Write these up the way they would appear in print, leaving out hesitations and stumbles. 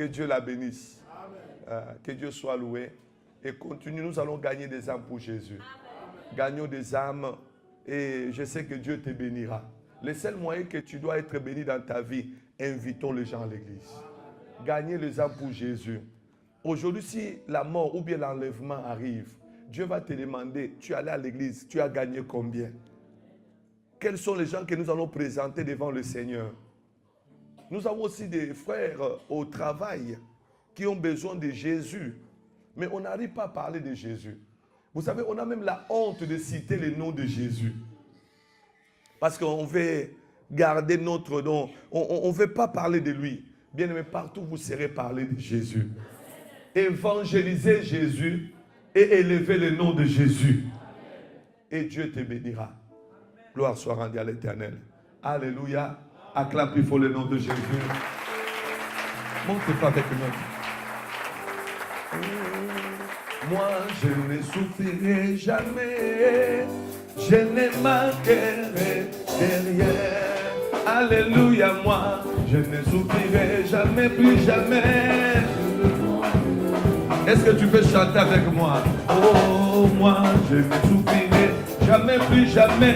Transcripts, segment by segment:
Que Dieu la bénisse. Que Dieu soit loué. Et continue, nous allons gagner des âmes pour Jésus. Gagnons des âmes et je sais que Dieu te bénira. Le seul moyen que tu dois être béni dans ta vie, invitons les gens à l'église. Gagnez les âmes pour Jésus. Aujourd'hui, si la mort ou bien l'enlèvement arrive, Dieu va te demander, tu es allé à l'église, tu as gagné combien? Quels sont les gens que nous allons présenter devant le Seigneur? Nous avons aussi des frères au travail qui ont besoin de Jésus. Mais on n'arrive pas à parler de Jésus. Vous savez, on a même la honte de citer le nom de Jésus. Parce qu'on veut garder notre nom. On ne veut pas parler de lui. Bien aimé, partout vous serez parler de Jésus. Évangélisez Jésus et élevez le nom de Jésus. Et Dieu te bénira. Gloire soit rendue à l'Éternel. Alléluia. Acclame plus fort le nom de Jésus. Montre-toi avec nous. Moi, je ne souffrirai jamais, je ne manquerai de rien. Alléluia, moi, je ne souffrirai jamais, plus jamais. Est-ce que tu peux chanter avec moi? Oh, moi, je ne souffrirai jamais, plus jamais.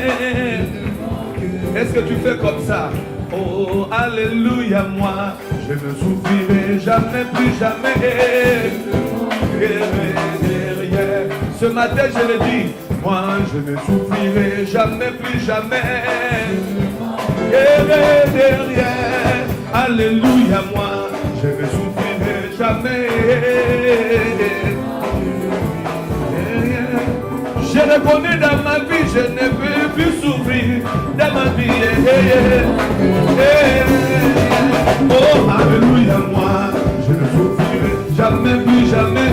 Est-ce que tu fais comme ça? Oh, alléluia, moi, je ne souffrirai jamais, plus jamais. Ce matin je le dis, moi je ne souffrirai jamais, plus jamais. Derrière, alléluia, moi je ne souffrirai jamais. Je reconnais dans ma vie, je ne veux plus souffrir dans ma vie. Oh, alléluia, moi je ne souffrirai jamais, plus jamais.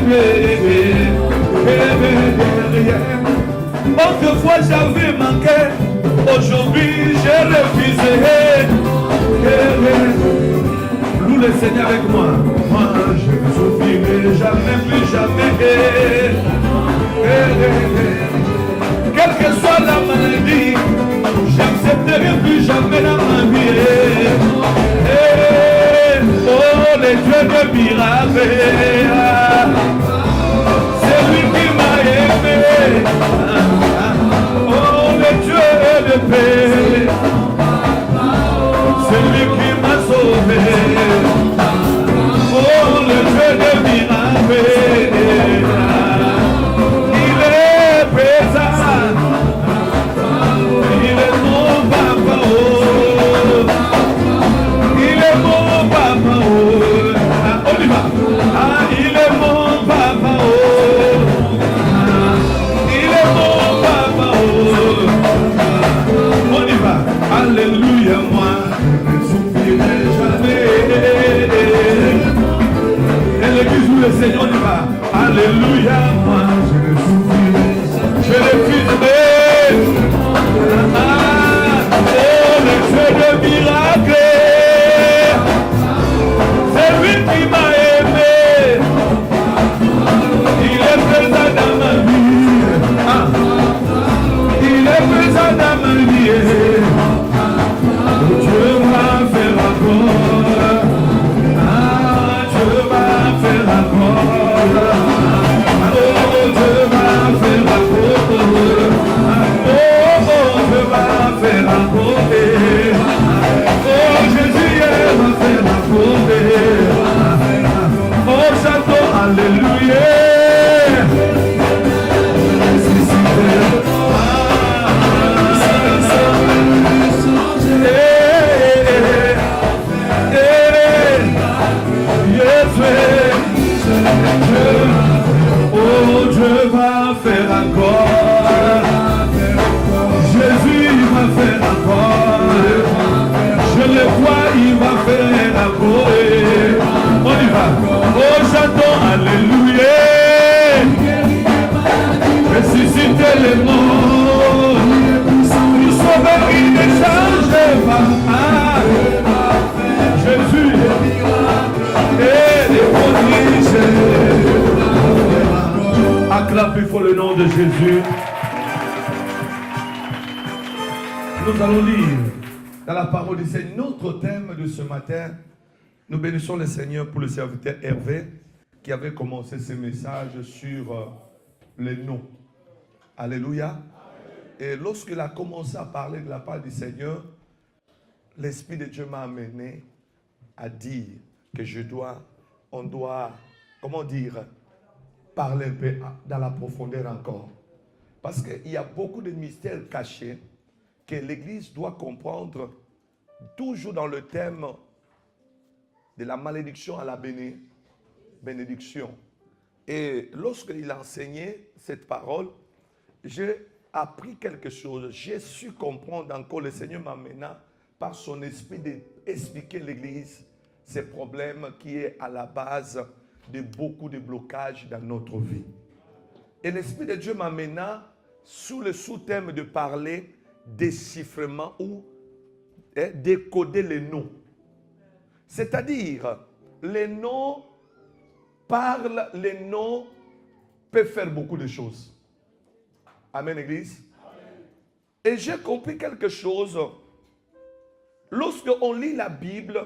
Autrefois j'avais manqué, aujourd'hui j'ai refusé. Loue le Seigneur avec moi. Moi je ne souffrirai jamais, plus jamais. Quelle que soit la maladie, j'accepterai plus jamais dans ma vie. Oh, les dieux de miracles, c'est lui qui m'a aimé. Oh, les dieux de paix, c'est lui qui m'a sauvé. Oh, le dieu de miracles, il est présent. Il est mon papa, oh. Il est mon papa, oh. On y va. Ah, il est mon papa, oh. Il est mon papa, oh. On y va. Alléluia, moi, je ne souffrirai jamais. Et l'église où le Seigneur, on y va. Alléluia, moi, je ne souffrirai jamais. Je refuserai. Oh, le Dieu de miracles, c'est lui qui m'a aimé. Il est présent dans ma vie. Il est présent dans ma vie. Dieu va faire encore. Dieu va faire encore. Oh, Dieu va faire encore. Faire raconter. Oh, Jésus va faire raconter. Oh, chantons alléluia. Oh, Dieu va faire encore. Jésus va faire encore. Je le vois, il va faire encore. On y va. Oh, chantons alléluia. Ressuscitez les morts. Nous sauvons, il ne change pas. Jésus et les prodiges. Acclamez pour le nom de Jésus. Nous allons lire dans la parole du Seigneur. Notre thème de ce matin, Nous bénissons le Seigneur pour le serviteur Hervé qui avait commencé ce message sur les noms. Alléluia. Et lorsqu'il a commencé à parler de la part du Seigneur, l'Esprit de Dieu m'a amené à dire que on doit, comment dire, parler un peu dans la profondeur encore. Parce qu'il y a beaucoup de mystères cachés que l'Église doit comprendre, toujours dans le thème de la malédiction à la bénédiction. Et lorsqu'il a enseigné cette parole, j'ai appris quelque chose. J'ai su comprendre encore, le Seigneur m'amena par son esprit d'expliquer l'Église ces problèmes qui est à la base de beaucoup de blocages dans notre vie. Et l'Esprit de Dieu m'amena sous le sous-thème de parler déchiffrement ou décoder les noms. C'est-à-dire, les noms parlent, les noms peuvent faire beaucoup de choses. Amen, Église. Amen. Et j'ai compris quelque chose. Lorsque on lit la Bible,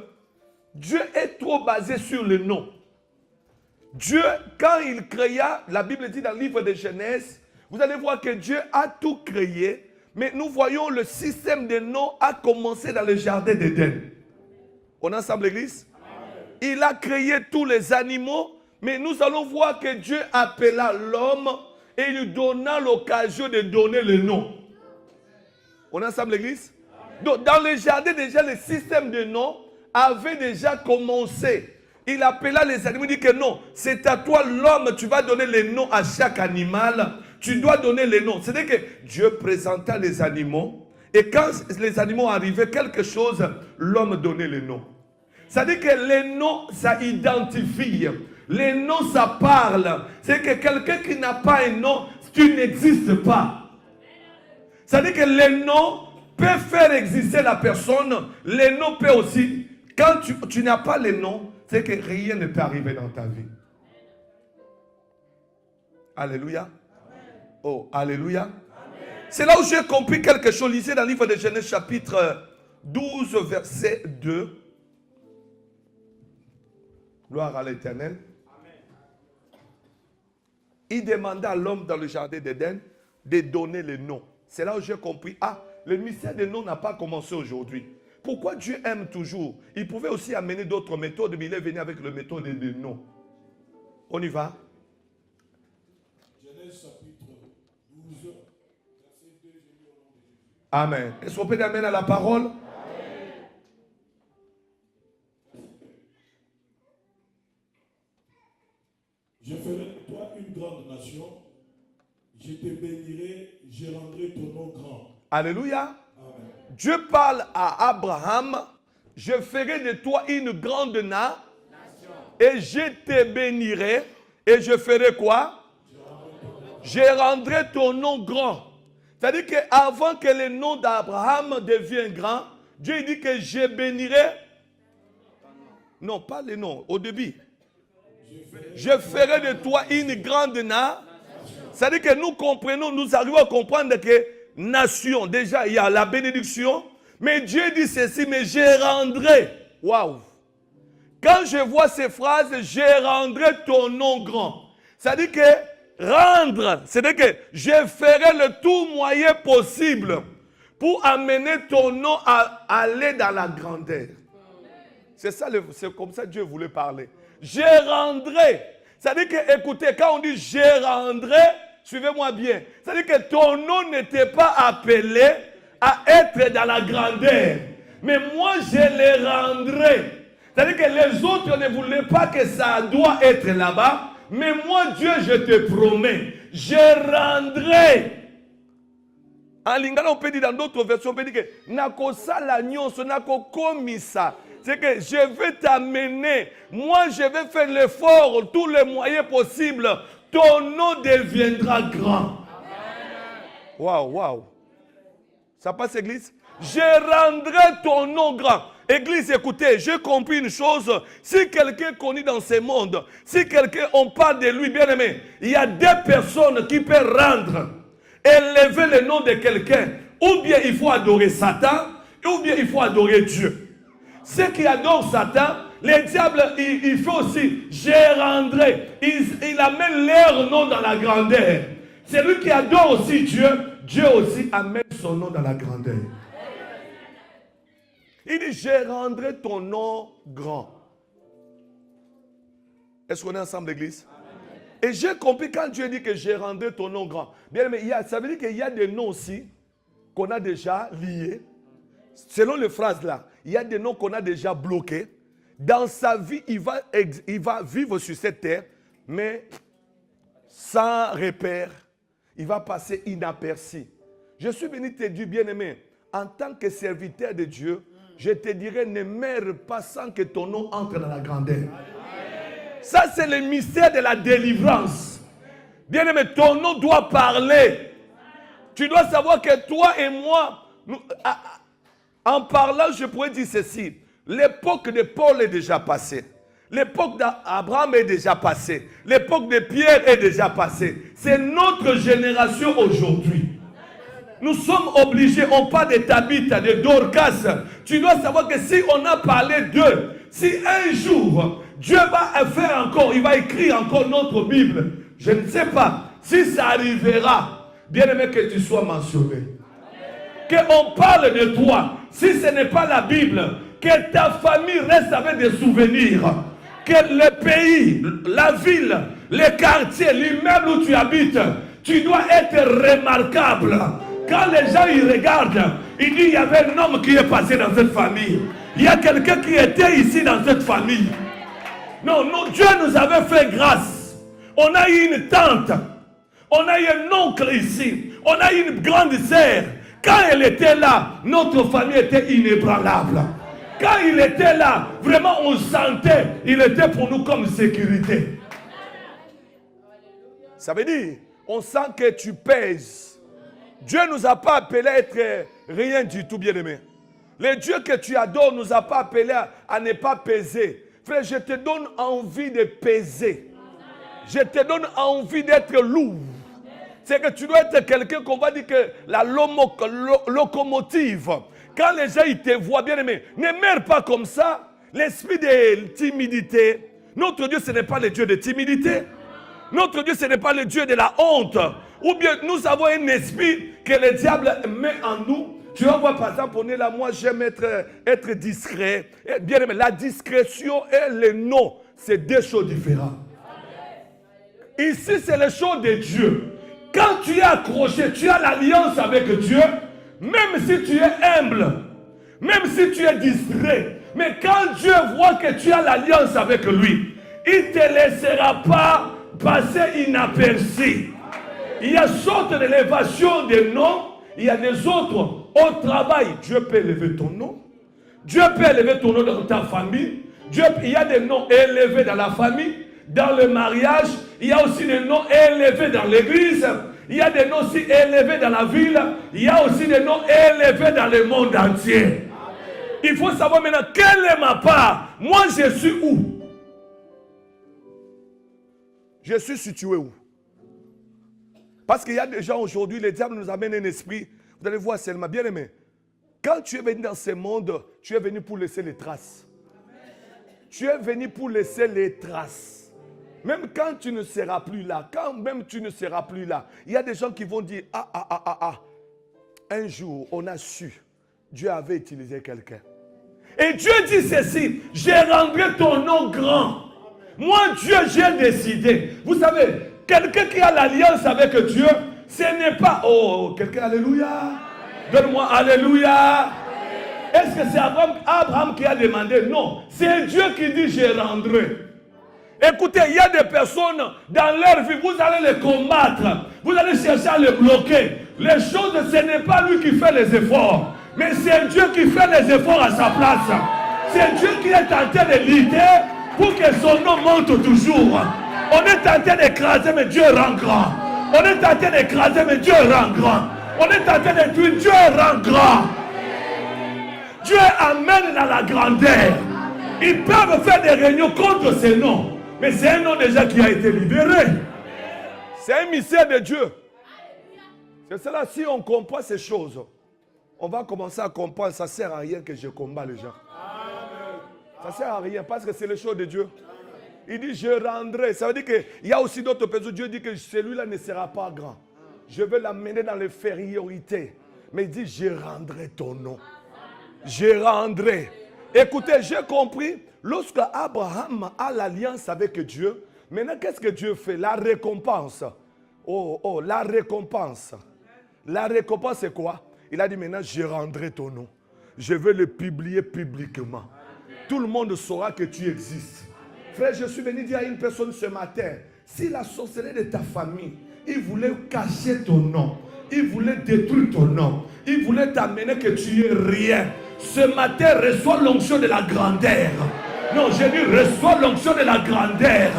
Dieu est trop basé sur le nom. Dieu, quand il créa, la Bible dit dans le livre de Genèse, vous allez voir que Dieu a tout créé, mais nous voyons le système des noms a commencé dans le jardin d'Éden. On est ensemble, l'Église? Il a créé tous les animaux, mais nous allons voir que Dieu appela l'homme et lui donna l'occasion de donner le nom. On est ensemble, l'Église? Donc, dans le jardin, déjà, le système de noms avait déjà commencé. Il appela les animaux, il dit que non, c'est à toi l'homme, tu vas donner les noms à chaque animal. Tu dois donner les noms. C'est-à-dire que Dieu présenta les animaux et quand les animaux arrivaient, quelque chose, l'homme donnait les noms. C'est-à-dire que les noms, ça identifie. Les noms, ça parle. C'est que quelqu'un qui n'a pas un nom, tu n'existes pas. C'est-à-dire que les noms peuvent faire exister la personne. Les noms peuvent aussi. Quand tu n'as pas les noms, c'est que rien ne peut arriver dans ta vie. Alléluia. Oh, alléluia. C'est là où j'ai compris quelque chose. Lisez dans le livre de Genèse chapitre 12, verset 2. Gloire à l'Éternel. Il demanda à l'homme dans le jardin d'Éden de donner les noms. C'est là où j'ai compris. Ah, le mystère des noms n'a pas commencé aujourd'hui. Pourquoi Dieu aime toujours? Il pouvait aussi amener d'autres méthodes, mais il est venu avec la méthode des noms. On y va? Genèse chapitre 12, verset 2, je lis au nom de Jésus. Amen. Est-ce qu'on peut dire amen à la parole? Amen. Je ferai de toi une grande nation, je te bénirai, je rendrai ton nom grand. Alléluia. Amen. Dieu parle à Abraham, je ferai de toi une grande nation et je te bénirai et je ferai quoi? Je rendrai ton nom grand. C'est-à-dire qu'avant que le nom d'Abraham devienne grand, Dieu dit que je bénirai. Non, pas le nom, au début. Je ferai de toi une grande nation. C'est-à-dire que nous comprenons, nous arrivons à comprendre que nation, déjà il y a la bénédiction, mais Dieu dit ceci, mais je rendrai. Waouh! Quand je vois ces phrases, je rendrai ton nom grand. C'est-à-dire que rendre, c'est-à-dire que je ferai le tout moyen possible pour amener ton nom à aller dans la grandeur. C'est ça, c'est comme ça que Dieu voulait parler. Je rendrai. C'est-à-dire que, écoutez, quand on dit je rendrai, suivez-moi bien. C'est-à-dire que ton nom n'était pas appelé à être dans la grandeur. Mais moi, je le rendrai. C'est-à-dire que les autres ne voulaient pas que ça doit être là-bas. Mais moi, Dieu, je te promets, je rendrai. En lingala, on peut dire dans d'autres versions, on peut dire que nakosa la nyonso, nako komisa. C'est que je vais t'amener. Moi, je vais faire l'effort, tous les moyens possibles. Ton nom deviendra grand. Waouh, waouh. Ça passe, Église? Je rendrai ton nom grand. Église, écoutez, j'ai compris une chose. Si quelqu'un connaît dans ce monde, si quelqu'un, on parle de lui, bien aimé, il y a des personnes qui peuvent rendre, élever le nom de quelqu'un. Ou bien il faut adorer Satan, ou bien il faut adorer Dieu. Ceux qui adorent Satan, Les diables, il fait aussi, je rendrai. Il amène leur nom dans la grandeur. Celui qui adore aussi Dieu, Dieu aussi amène son nom dans la grandeur. Il dit, je rendrai ton nom grand. Est-ce qu'on est ensemble, l'église? Et j'ai compris quand Dieu dit que je rendrai ton nom grand. Bien, mais ça veut dire qu'il y a des noms aussi qu'on a déjà liés. Selon les phrases là, il y a des noms qu'on a déjà bloqués. Dans sa vie, il va vivre sur cette terre, mais sans repère. Il va passer inaperçu. Je suis venu te dire, bien-aimé, en tant que serviteur de Dieu, je te dirais, ne meurs pas sans que ton nom entre dans la grandeur. Ça, c'est le mystère de la délivrance. Bien-aimé, ton nom doit parler. Tu dois savoir que toi et moi, en parlant, je pourrais dire ceci. L'époque de Paul est déjà passée. L'époque d'Abraham est déjà passée. L'époque de Pierre est déjà passée. C'est notre génération aujourd'hui. Nous sommes obligés, on parle de Tabitha, de Dorcas. Tu dois savoir que si on a parlé d'eux, si un jour, Dieu va faire encore, il va écrire encore notre Bible, je ne sais pas si ça arrivera, bien aimé que tu sois mentionné. Qu'on parle de toi, si ce n'est pas la Bible, que ta famille reste avec des souvenirs, que le pays, la ville, les quartiers, l'immeuble où tu habites, tu dois être remarquable. Quand les gens y regardent, ils disent il y avait un homme qui est passé dans cette famille. Il y a quelqu'un qui était ici dans cette famille. Non, Dieu nous avait fait grâce. On a eu une tante. On a eu un oncle ici. On a eu une grande sœur. Quand elle était là, notre famille était inébranlable. Quand il était là, vraiment on sentait, il était pour nous comme sécurité. Ça veut dire, on sent que tu pèses. Dieu ne nous a pas appelés à être rien du tout, bien-aimé. Le Dieu que tu adores ne nous a pas appelés à ne pas peser. Frère, je te donne envie de peser. Je te donne envie d'être lourd. C'est que tu dois être quelqu'un qu'on va dire que la locomotive. Quand les gens ils te voient, bien aimé, ne meurs pas comme ça. L'esprit de timidité. Notre Dieu, ce n'est pas le Dieu de timidité. Notre Dieu, ce n'est pas le Dieu de la honte. Ou bien nous avons un esprit que le diable met en nous. Tu vas voir par exemple, on est là, moi j'aime être discret. Et bien aimé, la discrétion et le non, c'est deux choses différentes. Ici, c'est les choses de Dieu. Quand tu es accroché, tu as l'alliance avec Dieu, même si tu es humble, même si tu es distrait, mais quand Dieu voit que tu as l'alliance avec lui, il ne te laissera pas passer inaperçu. Il y a sorte d'élévation des noms, il y a des autres. Au travail, Dieu peut élever ton nom. Dieu peut élever ton nom dans ta famille. Il y a des noms élevés dans la famille, dans le mariage. Il y a aussi des noms élevés dans l'église. Il y a des noms aussi élevés dans la ville. Il y a aussi des noms élevés dans le monde entier. Il faut savoir maintenant quelle est ma part. Moi, je suis où? Je suis situé où? Parce qu'il y a des gens aujourd'hui, les diables nous amènent un esprit. Vous allez voir seulement, bien aimé. Quand tu es venu dans ce monde, tu es venu pour laisser les traces. Tu es venu pour laisser les traces. Même quand tu ne seras plus là, quand même tu ne seras plus là, il y a des gens qui vont dire, un jour, on a su, Dieu avait utilisé quelqu'un. Et Dieu dit ceci, je rendrai ton nom grand. Moi, Dieu, j'ai décidé. Vous savez, quelqu'un qui a l'alliance avec Dieu, ce n'est pas... Oh, quelqu'un, alléluia. Donne-moi alléluia. Est-ce que c'est Abraham qui a demandé? Non, c'est Dieu qui dit je rendrai. Écoutez, il y a des personnes dans leur vie, vous allez les combattre, vous allez chercher à les bloquer. Les choses, ce n'est pas lui qui fait les efforts, mais c'est Dieu qui fait les efforts à sa place. C'est Dieu qui est en train de lutter pour que son nom monte toujours. On est en train d'écraser, mais Dieu rend grand. On est en train d'écraser, mais Dieu rend grand. On est en train de tuer, Dieu rend grand. Dieu amène dans la grandeur. Ils peuvent faire des réunions contre ces noms. Mais c'est un nom déjà qui a été libéré. C'est un mystère de Dieu. C'est cela, si on comprend ces choses, on va commencer à comprendre, ça ne sert à rien que je combats les gens. Ça ne sert à rien parce que c'est le choix de Dieu. Il dit, je rendrai. Ça veut dire qu'il y a aussi d'autres personnes. Dieu dit que celui-là ne sera pas grand. Je vais l'amener dans l'infériorité. Mais il dit, je rendrai ton nom. Je rendrai. Écoutez, j'ai compris. Lorsque Abraham a l'alliance avec Dieu, maintenant, qu'est-ce que Dieu fait? La récompense. Oh, la récompense. La récompense, c'est quoi? Il a dit, maintenant, je rendrai ton nom. Je vais le publier publiquement. Tout le monde saura que tu existes. Frère, je suis venu dire à une personne ce matin, si la sorcellerie de ta famille, il voulait cacher ton nom, il voulait détruire ton nom, il voulait t'amener que tu es rien. Ce matin, reçois l'onction de la grandeur. Non, j'ai dit, reçois l'onction de la grandeur.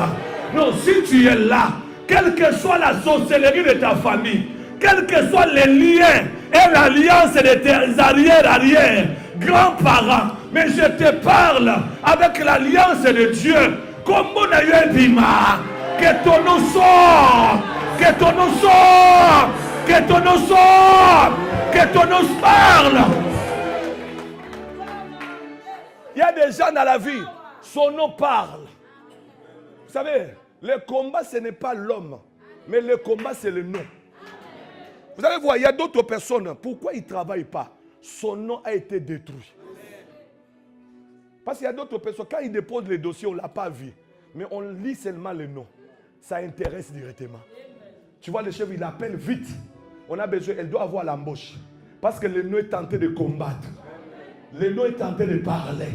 Non, si tu es là, quelle que soit la sorcellerie de ta famille, quels que soient les liens et l'alliance de tes arrière-arrière, grands-parents, mais je te parle avec l'alliance de Dieu, comme on a eu un bima, que ton nom sort, que ton nom sort, que ton nom sort, que ton nom parle. Il y a des gens dans la vie, son nom parle. Vous savez, le combat, ce n'est pas l'homme, mais le combat, c'est le nom. Vous allez voir, il y a d'autres personnes, pourquoi ils ne travaillent pas? Son nom a été détruit. Parce qu'il y a d'autres personnes, quand ils déposent les dossiers, on ne l'a pas vu. Mais on lit seulement le nom. Ça intéresse directement. Tu vois, le chef, il appelle vite. On a besoin, elle doit avoir l'embauche. Parce que le nom est tenté de combattre. Le nom est tenté de parler.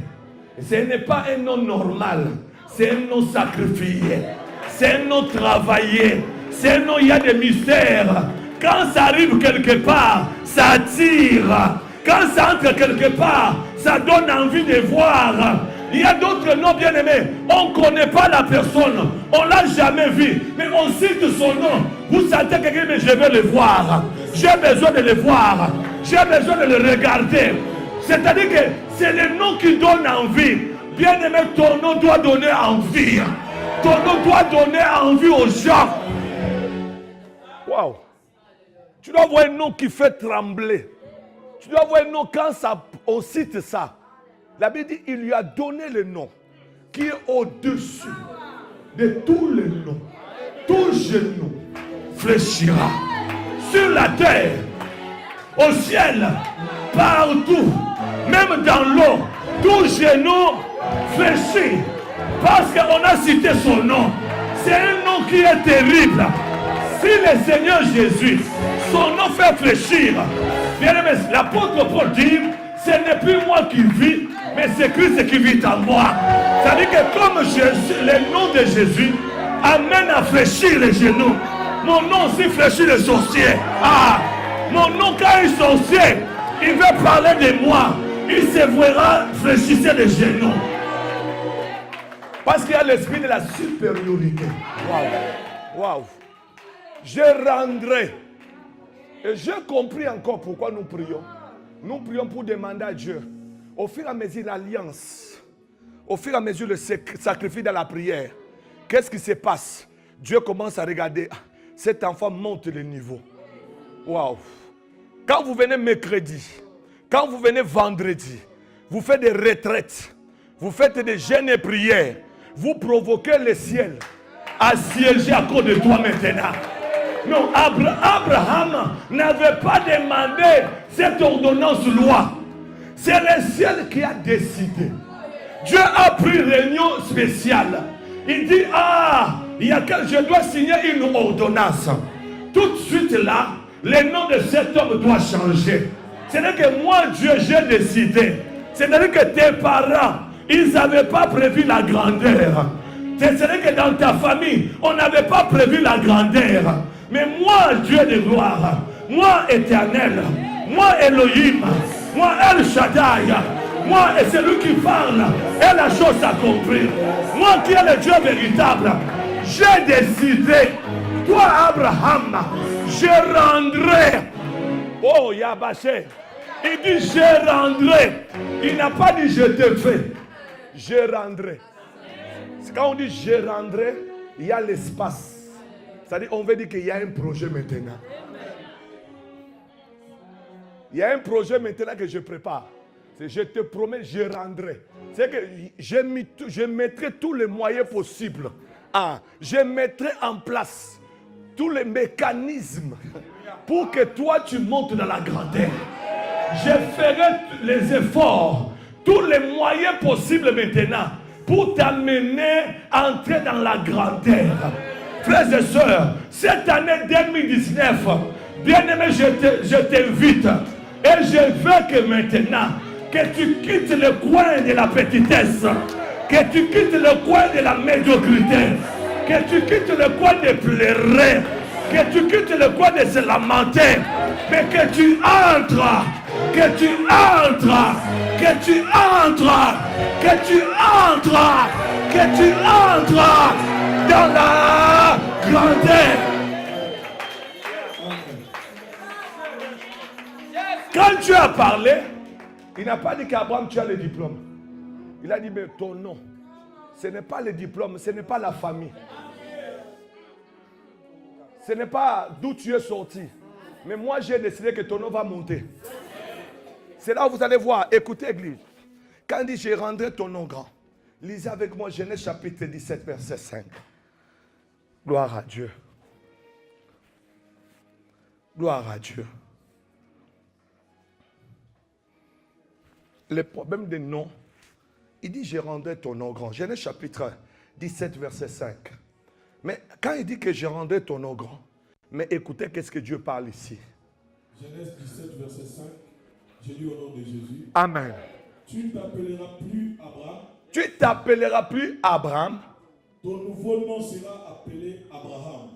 Ce n'est pas un nom normal. C'est un nom sacrifié. C'est un nom travaillé. C'est un nom, il y a des mystères. Quand ça arrive quelque part, ça attire. Quand ça entre quelque part, ça donne envie de voir. Il y a d'autres noms bien aimés. On ne connaît pas la personne. On ne l'a jamais vu. Mais on cite son nom. Vous sentez quelqu'un, mais je vais le voir. J'ai besoin de le voir. J'ai besoin de le regarder. C'est-à-dire que c'est le nom qui donne envie. Bien aimé, ton nom doit donner envie. Ton nom doit donner envie aux gens. Waouh. Tu dois avoir un nom qui fait trembler. Tu dois avoir un nom quand ça, on cite ça. La Bible dit il lui a donné le nom qui est au-dessus de tous les noms. Tout genou fléchira sur la terre, au ciel, partout, même dans l'eau. Tout genou fléchit parce qu'on a cité son nom. C'est un nom qui est terrible. Si le Seigneur Jésus, son nom fait fléchir, bien aimé, l'apôtre Paul dit, ce n'est plus moi qui vis, mais c'est Christ qui vit en moi. C'est-à-dire que comme Jésus, le nom de Jésus amène à fléchir les genoux, mon nom aussi fléchit les sorciers. Ah, mon nom quand un sorcier, il veut parler de moi, il se verra fléchir les genoux. Parce qu'il y a l'esprit de la supériorité. Waouh, waouh. Je rendrai. Et j'ai compris encore pourquoi nous prions. Nous prions pour demander à Dieu, au fur et à mesure l'alliance, au fur et à mesure le sacrifice dans la prière, qu'est-ce qui se passe? Dieu commence à regarder, cet enfant monte le niveau. Waouh! Quand vous venez mercredi, quand vous venez vendredi, vous faites des retraites, vous faites des jeûnes et prières, vous provoquez le ciel à siéger à cause de toi maintenant. Non, Abraham n'avait pas demandé cette ordonnance loi. C'est le ciel qui a décidé. Dieu a pris une réunion spéciale. Il dit, je dois signer une ordonnance. Tout de suite là, le nom de cet homme doit changer. C'est-à-dire que moi, Dieu, j'ai décidé. C'est-à-dire que tes parents, ils n'avaient pas prévu la grandeur. C'est-à-dire que dans ta famille, on n'avait pas prévu la grandeur. Mais moi, Dieu de gloire, moi, Éternel, moi, Elohim, moi, El Shaddai, moi, et celui qui parle, et la chose s'accomplit. Moi qui est le Dieu véritable, j'ai décidé, toi, Abraham, je rendrai. Oh, Yabaché, il dit, je rendrai. Il n'a pas dit, je te fais. Je rendrai. Quand on dit, je rendrai, il y a l'espace. C'est-à-dire, on veut dire qu'il y a un projet maintenant. Il y a un projet maintenant que je prépare. Je te promets, je rendrai. C'est que je mettrai tous les moyens possibles. Je mettrai en place tous les mécanismes pour que toi tu montes dans la grandeur. Je ferai les efforts, tous les moyens possibles maintenant pour t'amener à entrer dans la grandeur. Frères et sœurs, cette année 2019, bien-aimé, je t'invite et je veux que maintenant, que tu quittes le coin de la petitesse, que tu quittes le coin de la médiocrité, que tu quittes le coin de pleurer, que tu quittes le coin de se lamenter, mais que tu entres, que tu entres, que tu entres, que tu entres, que tu entres dans la grandeur. Quand Dieu a parlé, il n'a pas dit qu'Abraham, tu as le diplôme. Il a dit, mais ton nom, ce n'est pas le diplôme, ce n'est pas la famille. Ce n'est pas d'où tu es sorti. Mais moi, j'ai décidé que ton nom va monter. C'est là où vous allez voir, écoutez Église. Quand il dit, je rendrai ton nom grand. Lisez avec moi Genèse chapitre 17, verset 5. Gloire à Dieu. Gloire à Dieu. Le problème des noms, il dit, je rendrai ton nom grand. Genèse chapitre 17, verset 5. Mais quand il dit que je rendrai ton nom grand, mais écoutez qu'est-ce que Dieu parle ici. Genèse 17, verset 5. J'ai lu au nom de Jésus. Amen. Tu ne t'appelleras plus Abraham. Tu t'appelleras plus Abraham. Ton nouveau nom sera appelé Abraham.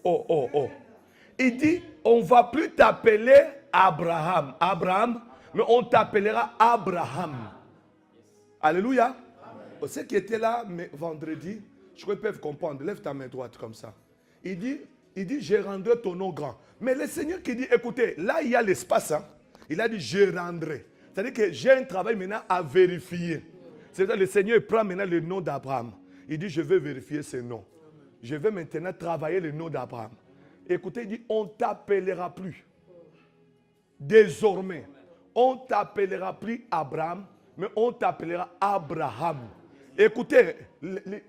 Oh, oh, oh. Il dit, on ne va plus t'appeler Abraham, mais on t'appellera Abraham. Alléluia. Ceux qui étaient là mais vendredi, je crois qu'ils peuvent comprendre. Lève ta main droite comme ça. Il dit, je rendrai ton nom grand. Mais le Seigneur qui dit, écoutez, là il y a l'espace. Hein? Il a dit, je rendrai. C'est-à-dire que j'ai un travail maintenant à vérifier. C'est-à-dire que le Seigneur prend maintenant le nom d'Abraham. Il dit, je vais vérifier ce nom. Je vais maintenant travailler le nom d'Abraham. Écoutez, il dit, on ne t'appellera plus. Désormais, on ne t'appellera plus Abraham, mais on t'appellera Abraham. Écoutez,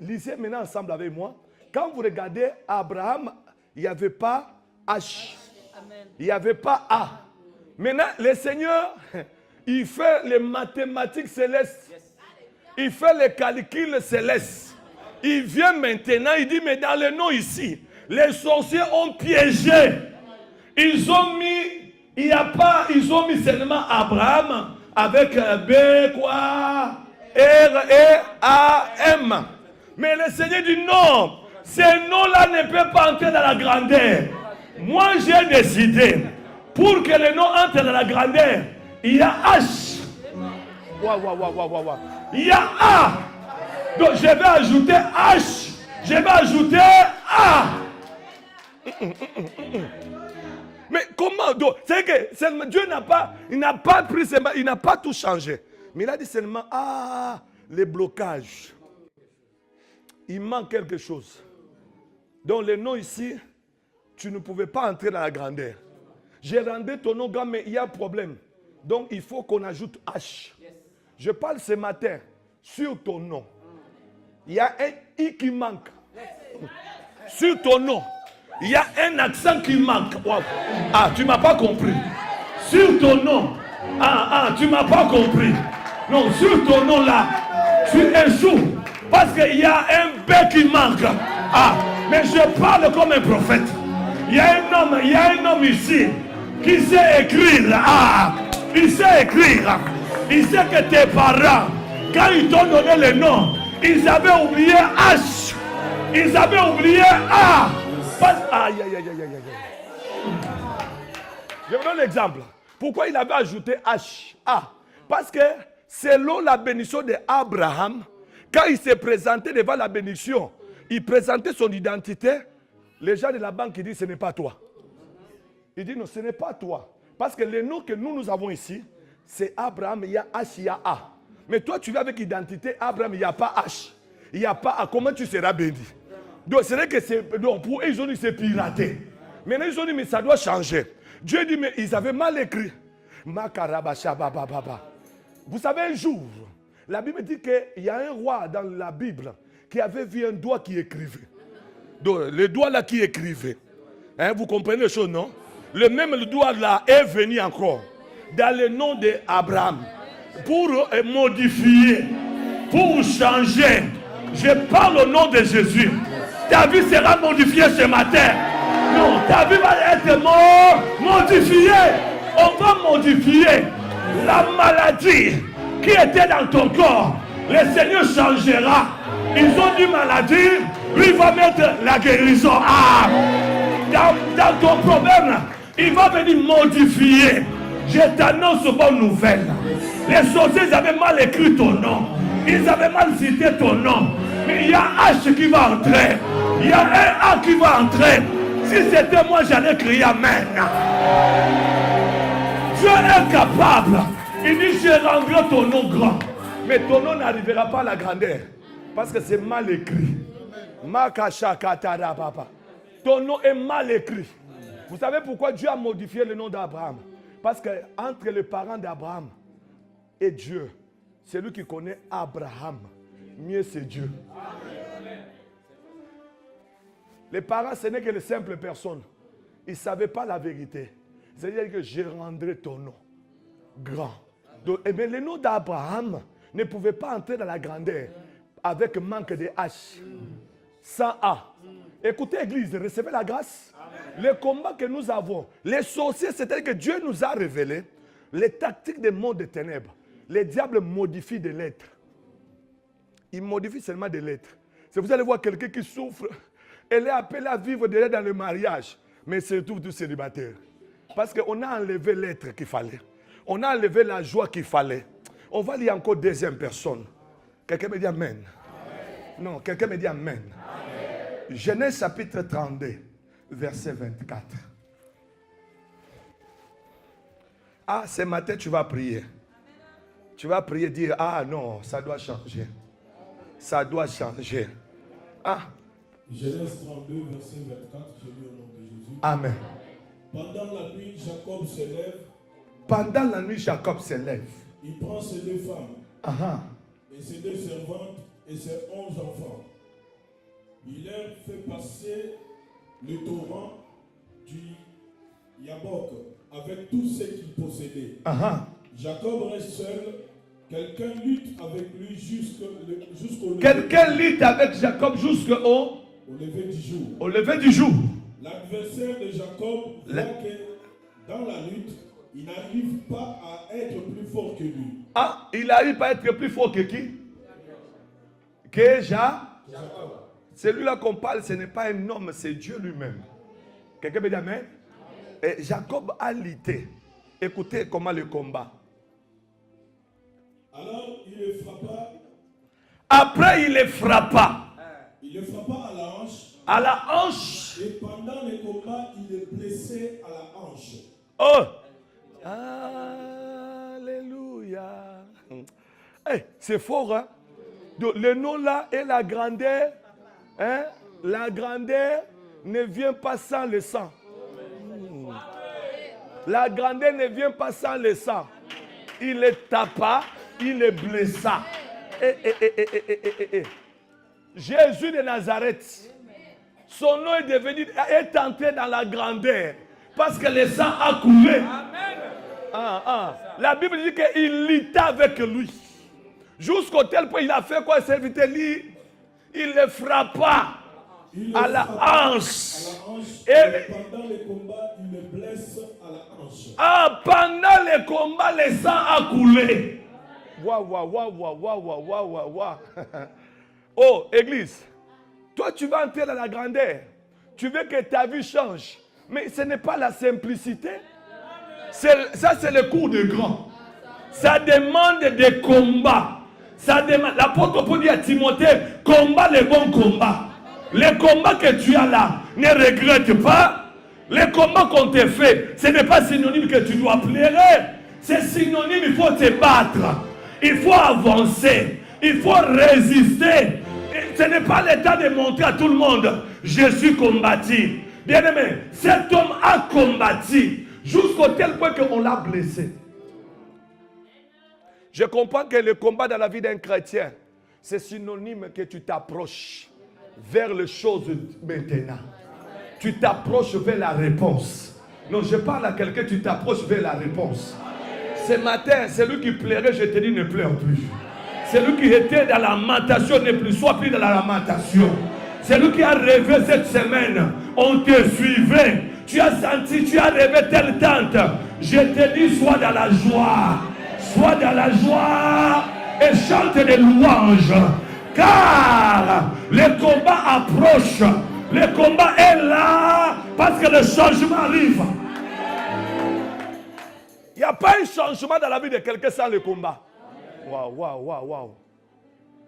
lisez maintenant ensemble avec moi. Quand vous regardez Abraham, il n'y avait pas H. Il n'y avait pas A. Maintenant, le Seigneur, il fait les mathématiques célestes. Il fait les calculs célestes. Il vient maintenant, il dit, mais dans le nom ici, les sorciers ont piégé. Ils ont mis, ils ont mis seulement Abraham avec B, quoi, R-E-A-M. Mais le Seigneur dit non, ces noms-là ne peuvent pas entrer dans la grandeur. Moi, j'ai décidé, pour que les noms entrent dans la grandeur, il y a H. Il y a A. Donc, je vais ajouter H. Je vais ajouter A. Mais comment donc? C'est que Dieu n'a pas pris, il n'a pas tout changé. Mais il a dit seulement, les blocages. Il manque quelque chose. Donc le nom ici, tu ne pouvais pas entrer dans la grandeur. J'ai rendu ton nom grand, mais il y a un problème. Donc il faut qu'on ajoute H. Je parle ce matin sur ton nom. Il y a un I qui manque. Sur ton nom. Il y a un accent qui manque. Wow. Tu ne m'as pas compris. Sur ton nom. Tu ne m'as pas compris. Non, sur ton nom là, tu échoues. Parce qu'il y a un B qui manque. Mais je parle comme un prophète. Il y a un homme ici qui sait écrire. Il sait écrire. Il sait que tes parents, quand ils t'ont donné le nom, ils avaient oublié H. Ils avaient oublié A. Aïe. Je vous donne l'exemple. Pourquoi il avait ajouté H? Parce que selon la bénédiction d'Abraham, quand il s'est présenté devant la bénédiction, il présentait son identité. Les gens de la banque disent ce n'est pas toi. Il dit non, ce n'est pas toi. Parce que le nom que nous avons ici, c'est Abraham, il y a H, il y a A. Mais toi, tu viens avec identité Abraham, il n'y a pas H. Il n'y a pas A. Comment tu seras béni? Donc, c'est vrai que donc, pour eux, ils ont dit c'est piraté. Maintenant, ils ont dit, mais ça doit changer. Dieu dit, mais ils avaient mal écrit. Vous savez, un jour, la Bible dit qu'il y a un roi dans la Bible qui avait vu un doigt qui écrivait. Donc, le doigt là qui écrivait. Hein, vous comprenez les choses, non? Le même doigt là est venu encore dans le nom d'Abraham pour modifier, pour changer. Je parle au nom de Jésus. Ta vie sera modifiée ce matin. Non, ta vie va être modifiée. On va modifier la maladie qui était dans ton corps. Le Seigneur changera. Ils ont une maladie, lui va mettre la guérison. Ah, dans ton problème, il va venir modifier. Je t'annonce bonne nouvelle. Les sorciers avaient mal écrit ton nom. Ils avaient mal cité ton nom. Mais il y a un H qui va entrer. Il y a un A qui va entrer. Si c'était moi, j'allais crier Amen. Dieu est capable. Il dit, je rendrai ton nom grand. Mais ton nom n'arrivera pas à la grandeur. Parce que c'est mal écrit. Ton nom est mal écrit. Vous savez pourquoi Dieu a modifié le nom d'Abraham? Parce que entre les parents d'Abraham et Dieu, celui qui connaît Abraham, mieux c'est Dieu. Les parents, ce n'est que les simples personnes. Ils ne savaient pas la vérité. C'est-à-dire que je rendrai ton nom grand. Donc, eh bien, le nom d'Abraham ne pouvait pas entrer dans la grandeur avec manque de H, sans A. Écoutez, Église, recevez la grâce. Amen. Le combat que nous avons, les sorciers, c'est-à-dire que Dieu nous a révélé les tactiques des mondes des ténèbres. Les diables modifient des lettres. Ils modifient seulement des lettres. Si vous allez voir quelqu'un qui souffre, elle est appelée à vivre déjà dans le mariage, mais c'est tout célibataire. Parce qu'on a enlevé l'être qu'il fallait. On a enlevé la joie qu'il fallait. On va lire encore deuxième personne. Quelqu'un me dit Amen. Amen. Non, quelqu'un me dit Amen. Amen. Genèse chapitre 32, verset 24. Ah, ce matin tu vas prier. Tu vas prier, dire, ah non, ça doit changer. Ça doit changer. Ah. Genèse 32, verset 24, je lis au nom de Jésus. Amen. Pendant la nuit, Jacob se lève. Pendant la nuit, Jacob se lève. Il prend ses 2 femmes et ses 2 servantes et ses 11 enfants. Il leur fait passer le torrent du Yabok avec tout ce qu'il possédait. Jacob reste seul. Quelqu'un lutte avec lui jusqu'au lever. Quelqu'un lutte avec Jacob jusqu'au lever du jour. Au lever du jour. L'adversaire de Jacob voit que dans la lutte, il n'arrive pas à être plus fort que lui. Ah, il n'arrive pas à être plus fort que qui? Que Jacob. Celui-là qu'on parle, ce n'est pas un homme, c'est Dieu lui-même. Quelqu'un me dit Amen? Et Jacob a lutté. Écoutez comment le combat. Alors il le frappa. Après il le frappa. Il le frappa à la hanche. À la hanche. Et pendant le combat, il est blessé à la hanche. Oh! Alléluia. Hey, c'est fort, hein? Donc, le nom là et la grandeur, hein? La grandeur ne vient pas sans le sang. La grandeur ne vient pas sans le sang. Il le tapa, il le blessa. Jésus de Nazareth, son nom est entré dans la grandeur parce que le sang a coulé. La Bible dit qu'il lutta avec lui. Jusqu'au tel point, il a fait quoi, serviteur? Il le frappa à la hanche. Et pendant le combat, il le blesse à la hanche. Ah, pendant le combat, le sang a coulé. Oh, Église, toi tu vas entrer dans la grandeur. Tu veux que ta vie change. Mais ce n'est pas la simplicité. Ça, c'est le cours de grand. Ça demande des combats. L'apôtre Paul dit à Timothée, combat les bons combats. Les combats que tu as là, ne regrette pas. Les combats qu'on te fait, ce n'est pas synonyme que tu dois pleurer. C'est synonyme, il faut te battre. Il faut avancer. Il faut résister. Et ce n'est pas le temps de montrer à tout le monde, je suis combattu. Bien aimé, cet homme a combattu jusqu'au tel point qu'on l'a blessé. Je comprends que le combat dans la vie d'un chrétien, c'est synonyme que tu t'approches vers les choses maintenant. Tu t'approches vers la réponse. Non, je parle à quelqu'un, tu t'approches vers la réponse. Ce matin, celui qui pleurait, je te dis, ne pleure plus. Celui qui était dans la lamentation, ne plus, soit plus dans la lamentation. Celui qui a rêvé cette semaine, on te suivait. Tu as senti, tu as rêvé telle tente. Je te dis, sois dans la joie. Sois dans la joie et chante des louanges. Car le combat approche. Le combat est là parce que le changement arrive. Il n'y a pas un changement dans la vie de quelqu'un sans le combat. Waouh.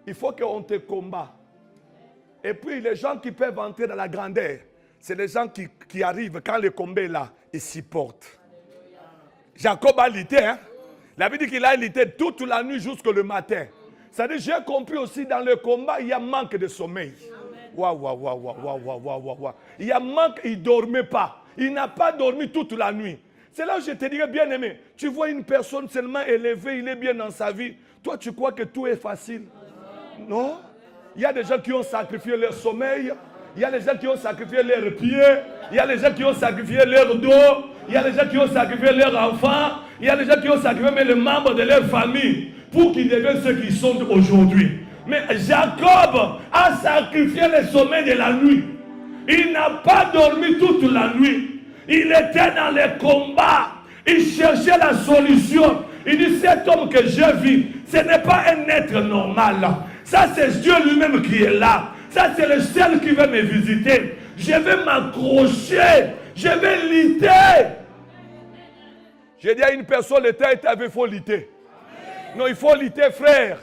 Il faut qu'on te combat. Et puis les gens qui peuvent entrer dans la grandeur, c'est les gens qui arrivent quand le combat est là, ils s'y portent. Jacob a lutté, hein? La Bible dit qu'il a lutté toute la nuit jusqu'au matin. C'est-à-dire, j'ai compris aussi dans le combat, il y a manque de sommeil. Waouh. Il y a manque, il ne dormait pas. Il n'a pas dormi toute la nuit. C'est là où je te dirais, bien aimé, tu vois une personne seulement élevée, il est bien dans sa vie. Toi, tu crois que tout est facile? Non. Il y a des gens qui ont sacrifié leur sommeil. Il y a des gens qui ont sacrifié leurs pieds. Il y a des gens qui ont sacrifié leur dos. Il y a des gens qui ont sacrifié leurs enfants. Il y a des gens qui ont sacrifié même les membres de leur famille pour qu'ils deviennent ceux qu'ils sont aujourd'hui. Mais Jacob a sacrifié le sommeil de la nuit. Il n'a pas dormi toute la nuit. Il était dans les combats. Il cherchait la solution. Il dit, cet homme que j'ai vu, ce n'est pas un être normal. Ça, c'est Dieu lui-même qui est là. Ça, c'est le seul qui veut me visiter. Je vais m'accrocher. Je vais lutter. J'ai dit à une personne, le temps est avec, il faut lutter. Non, il faut lutter, frère.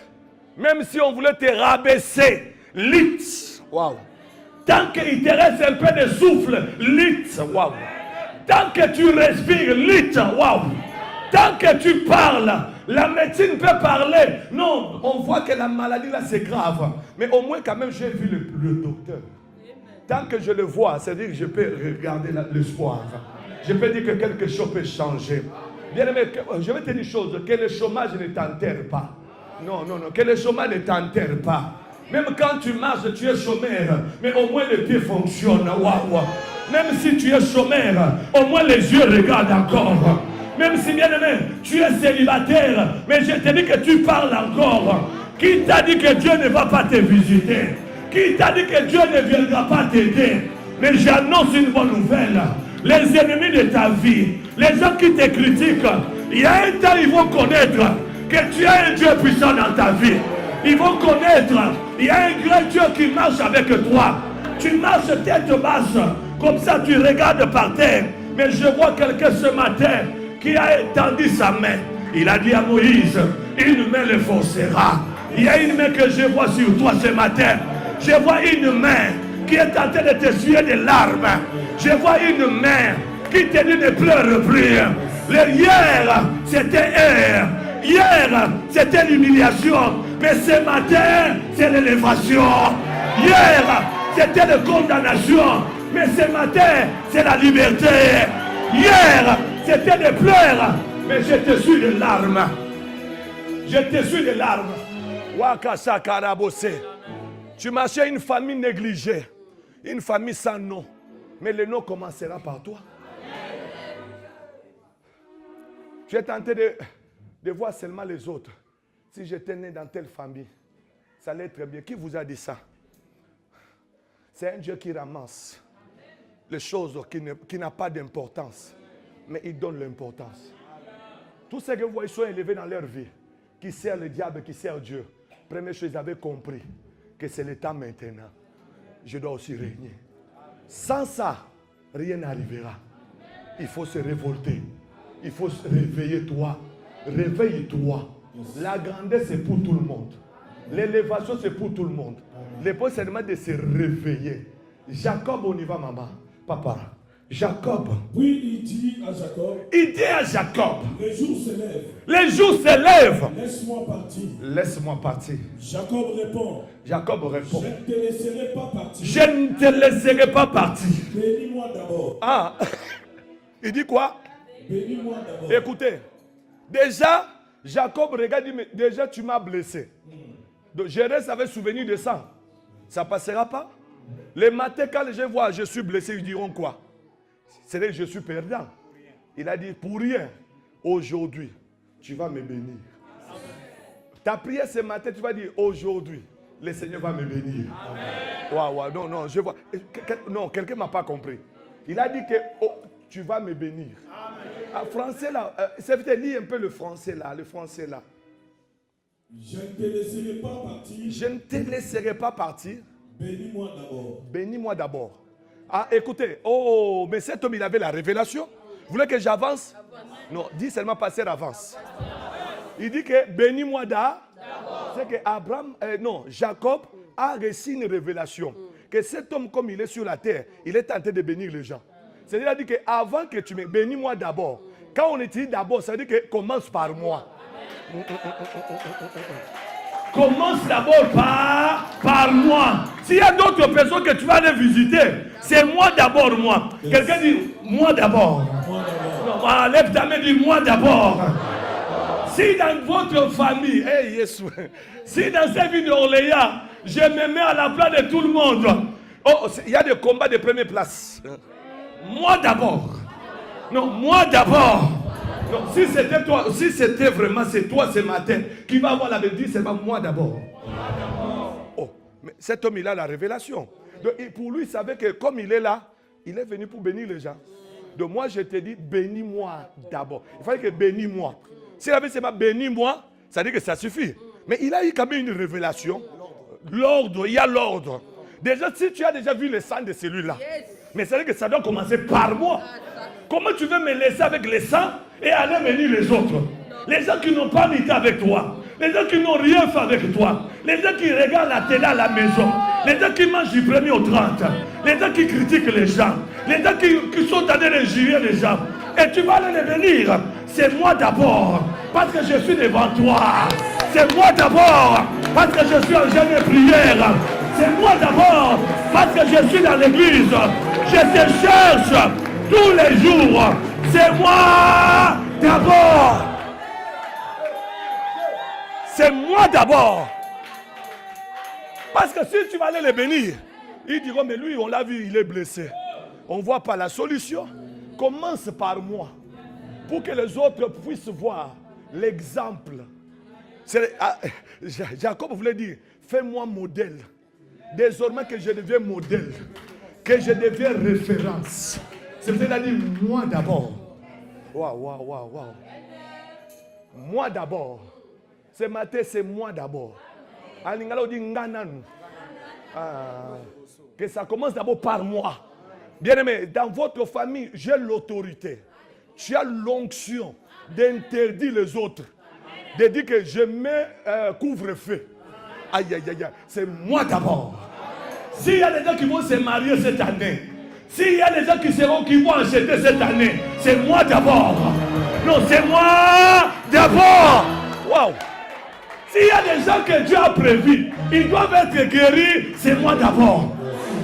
Même si on voulait te rabaisser, lutte. Wow. Tant qu'il te reste un peu de souffle, lutte. Wow. Tant que tu respires, lutte. Wow. Tant que tu parles, la médecine peut parler. Non, on voit que la maladie là c'est grave. Mais au moins quand même j'ai vu le docteur. Tant que je le vois, c'est-à-dire que je peux regarder l'espoir. Je peux dire que quelque chose peut changer. Bien aimé, je vais te dire une chose, que le chômage ne t'enterre pas. Non, que le chômage ne t'enterre pas. Même quand tu marches, tu es chômeur, mais au moins les pieds fonctionnent. Wow. Même si tu es chômeur, au moins les yeux regardent encore. Même si, bien aimé, tu es célibataire, mais je te dis que tu parles encore. Qui t'a dit que Dieu ne va pas te visiter? Qui t'a dit que Dieu ne viendra pas t'aider? Mais j'annonce une bonne nouvelle. Les ennemis de ta vie, les gens qui te critiquent, il y a un temps, ils vont connaître que tu as un Dieu puissant dans ta vie. Ils vont connaître, il y a un grand Dieu qui marche avec toi. Tu marches tête basse, comme ça tu regardes par terre. Mais je vois quelqu'un ce matin qui a étendu sa main. Il a dit à Moïse, une main le forcera. Il y a une main que je vois sur toi ce matin. Je vois une main qui est en train de t'essuyer des larmes. Je vois une main qui te dit ne pleure plus. Hier, c'était hier, c'était l'humiliation. Mais ce matin, c'est l'élévation. Hier, c'était la condamnation. Mais ce matin, c'est la liberté. Hier, c'était des pleurs. Mais je te suis des larmes. Je te suis des larmes. Wakasa Karabose. Tu marchais une famille négligée. Une famille sans nom. Mais le nom commencera par toi. Tu es tenté de voir seulement les autres. Si j'étais né dans telle famille, ça allait très bien. Qui vous a dit ça? C'est un Dieu qui ramasse les choses qui n'ont pas d'importance. Mais il donne l'importance. Tous ceux que vous voyez sont élevés dans leur vie, qui servent le diable, qui servent Dieu. Première chose, ils avaient compris que c'est le temps maintenant. Je dois aussi régner. Sans ça, rien n'arrivera. Il faut se révolter. Il faut se réveiller toi. Réveille-toi. La grandeur, c'est pour tout le monde. L'élévation, c'est pour tout le monde. Le point, c'est de se réveiller. Jacob, on y va, maman. Papa. Jacob. Puis il dit à Jacob. Il dit à Jacob. Les jours s'élèvent. Les jours s'élèvent. Laisse-moi partir. Laisse-moi partir. Jacob répond. Jacob répond. Je ne te laisserai pas partir. Je ne te laisserai pas partir. Bénis-moi d'abord. Ah. Il dit quoi? Bénis-moi d'abord. Écoutez. Déjà, Jacob regarde, dit, mais déjà tu m'as blessé. Donc je reste avec souvenir de ça. Ça ne passera pas. Le matin, quand les gens voient je suis blessé, ils diront quoi? C'est-à-dire que je suis perdant. Il a dit, pour rien, aujourd'hui, tu vas me bénir. Ta prière ce matin, tu vas dire, aujourd'hui, le Seigneur va me bénir. Waouh, non, non, je vois. Non, quelqu'un ne m'a pas compris. Il a dit que tu vas me bénir. En français là, c'est peut-être lis un peu le français là, Je ne te laisserai pas partir. Je ne te laisserai pas partir. Bénis-moi d'abord. Bénis-moi d'abord. Ah, écoutez, oh, mais cet homme, il avait la révélation. Vous voulez que j'avance? Non, dis seulement pasteur avance. Il dit que bénis-moi d'abord. C'est que Abraham, non, Jacob a reçu une révélation. Que cet homme, comme il est sur la terre, il est tenté de bénir les gens. C'est-à-dire, il a dit qu'avant que tu me bénis-moi d'abord. Quand on utilise d'abord, ça veut dire que commence par moi. Commence d'abord par moi. S'il y a d'autres personnes que tu vas aller visiter, c'est moi d'abord, moi. Quelqu'un dit, moi d'abord. Non, lève ta main, dis moi d'abord. Si dans votre famille, hey, yes, si dans cette ville d'Orléans, je me mets à la place de tout le monde, oh, il y a des combats de première place. Moi d'abord. Non, moi d'abord. Non, si c'était toi, si c'était vraiment c'est toi ce matin qui va avoir la bénédiction, c'est pas moi d'abord. Oh, mais cet homme il a la révélation. Donc, pour lui, il savait que comme il est là, il est venu pour bénir les gens. Donc moi je te dis, bénis-moi d'abord. Il fallait que bénis-moi. S'il avait seulement bénis-moi, ça veut dire que ça suffit. Mais il a eu quand même une révélation. L'ordre, il y a l'ordre. Déjà, si tu as déjà vu le sang de celui-là, mais ça veut dire que ça doit commencer par moi. Comment tu veux me laisser avec le sang et aller bénir les autres? Les gens qui n'ont pas été avec toi, les gens qui n'ont rien fait avec toi, les gens qui regardent la télé à la maison, les gens qui mangent du 1er au 30, les gens qui critiquent les gens, les gens qui sont en train de juger les gens. Et tu vas aller les bénir. C'est moi d'abord, parce que je suis devant toi. C'est moi d'abord, parce que je suis en jeûne de prière. C'est moi d'abord, parce que je suis dans l'église. Je te cherche tous les jours. C'est moi d'abord. C'est moi d'abord. Parce que si tu vas aller les bénir, ils diront, mais lui, on l'a vu, il est blessé. On ne voit pas la solution. Commence par moi. Pour que les autres puissent voir l'exemple. Jacob voulait dire, fais-moi modèle. Désormais que je deviens modèle, que je deviens référence. C'est-à-dire moi d'abord. Waouh. Moi d'abord. Ce matin, c'est moi d'abord. En lingala, on dit ngananu. Que ça commence d'abord par moi. Bien-aimé, dans votre famille, j'ai l'autorité. Tu as l'onction d'interdire les autres. De dire que je mets couvre-feu. Aïe. C'est moi d'abord. S'il y a des gens qui vont se marier cette année, s'il y a des gens qui vont acheter cette année, c'est moi d'abord. Non, c'est moi d'abord. Waouh. S'il y a des gens que Dieu a prévus, ils doivent être guéris, c'est moi d'abord.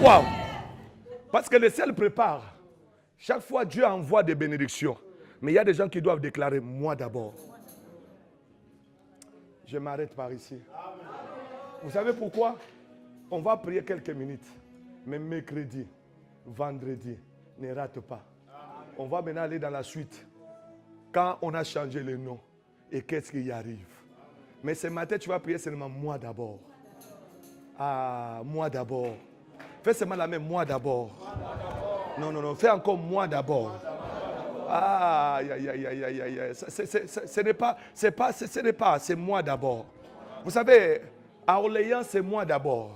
Waouh. Parce que le ciel prépare. Chaque fois, Dieu envoie des bénédictions. Mais il y a des gens qui doivent déclarer moi d'abord. Je m'arrête par ici. Vous savez pourquoi? On va prier quelques minutes. Mais mercredi, vendredi, ne rate pas. On va maintenant aller dans la suite. Quand on a changé le nom, et qu'est-ce qui y arrive? Mais ce matin, tu vas prier seulement moi d'abord. Ah, moi d'abord. Fais seulement la même moi d'abord. Non. Fais encore moi d'abord. Ah, aïe. Ce n'est pas, c'est moi d'abord. Vous savez, à Orléans, c'est moi d'abord.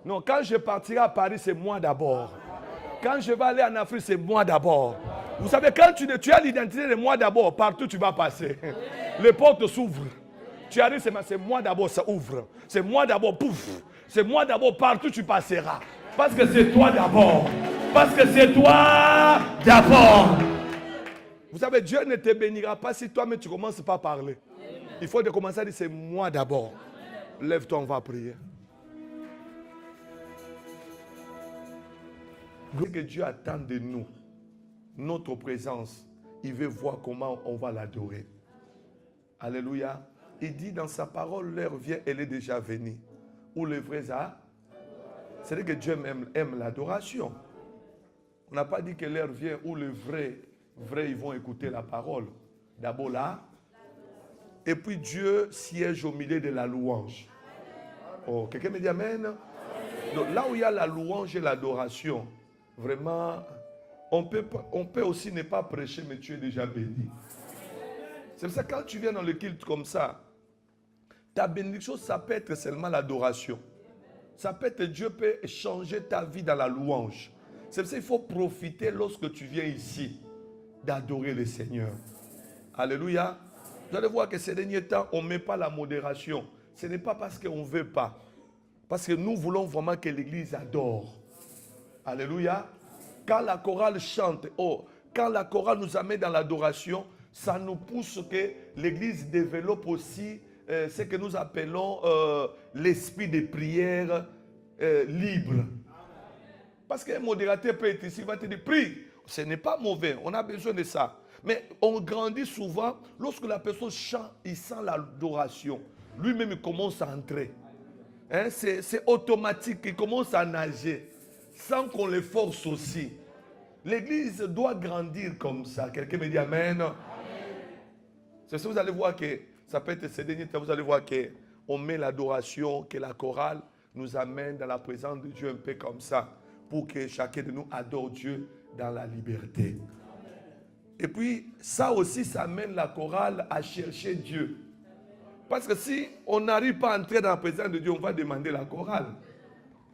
Non, quand je partirai à Paris, c'est moi d'abord. Quand je vais aller en Afrique, c'est moi d'abord. Vous savez, quand tu as l'identité de moi d'abord, partout tu vas passer. Les portes s'ouvrent. Tu arrives, c'est moi d'abord, ça ouvre. C'est moi d'abord, pouf. C'est moi d'abord, partout tu passeras. Parce que c'est toi d'abord. Parce que c'est toi d'abord. Vous savez, Dieu ne te bénira pas si toi-même tu ne commences pas à parler. Il faut commencer à dire, c'est moi d'abord. Lève-toi, on va prier. Ce que Dieu attend de nous, notre présence, il veut voir comment on va l'adorer. Alléluia. Il dit dans sa parole, l'heure vient, elle est déjà venue. Où les vrais a. C'est-à-dire que Dieu aime l'adoration. On n'a pas dit que l'heure vient où les vrais, ils vont écouter la parole. D'abord là. Et puis Dieu siège au milieu de la louange. Oh, quelqu'un me dit amen. Donc là où il y a la louange et l'adoration, vraiment, on peut aussi ne pas prêcher, mais tu es déjà béni. C'est pour ça que quand tu viens dans le culte comme ça, ta bénédiction, ça peut être seulement l'adoration. Ça peut être, Dieu peut changer ta vie dans la louange. C'est pour ça qu'il faut profiter lorsque tu viens ici d'adorer le Seigneur. Alléluia. Vous allez voir que ces derniers temps, on ne met pas la modération. Ce n'est pas parce qu'on ne veut pas. Parce que nous voulons vraiment que l'Église adore. Alléluia. Quand la chorale chante, quand la chorale nous amène dans l'adoration, ça nous pousse que l'Église développe aussi ce que nous appelons l'esprit de prière libre. Parce qu'un modérateur peut être ici, il va te dire, prie. Ce n'est pas mauvais, on a besoin de ça. Mais on grandit souvent, lorsque la personne chante, il sent l'adoration. Lui-même, il commence à entrer. Hein, c'est automatique, il commence à nager, sans qu'on le force aussi. L'église doit grandir comme ça. Quelqu'un me dit amen. Amen. C'est ça, vous allez voir que, ça peut être ces derniers temps, vous allez voir qu'on met l'adoration, que la chorale nous amène dans la présence de Dieu un peu comme ça, pour que chacun de nous adore Dieu dans la liberté. Et puis, ça aussi, ça amène la chorale à chercher Dieu. Parce que si on n'arrive pas à entrer dans la présence de Dieu, on va demander la chorale.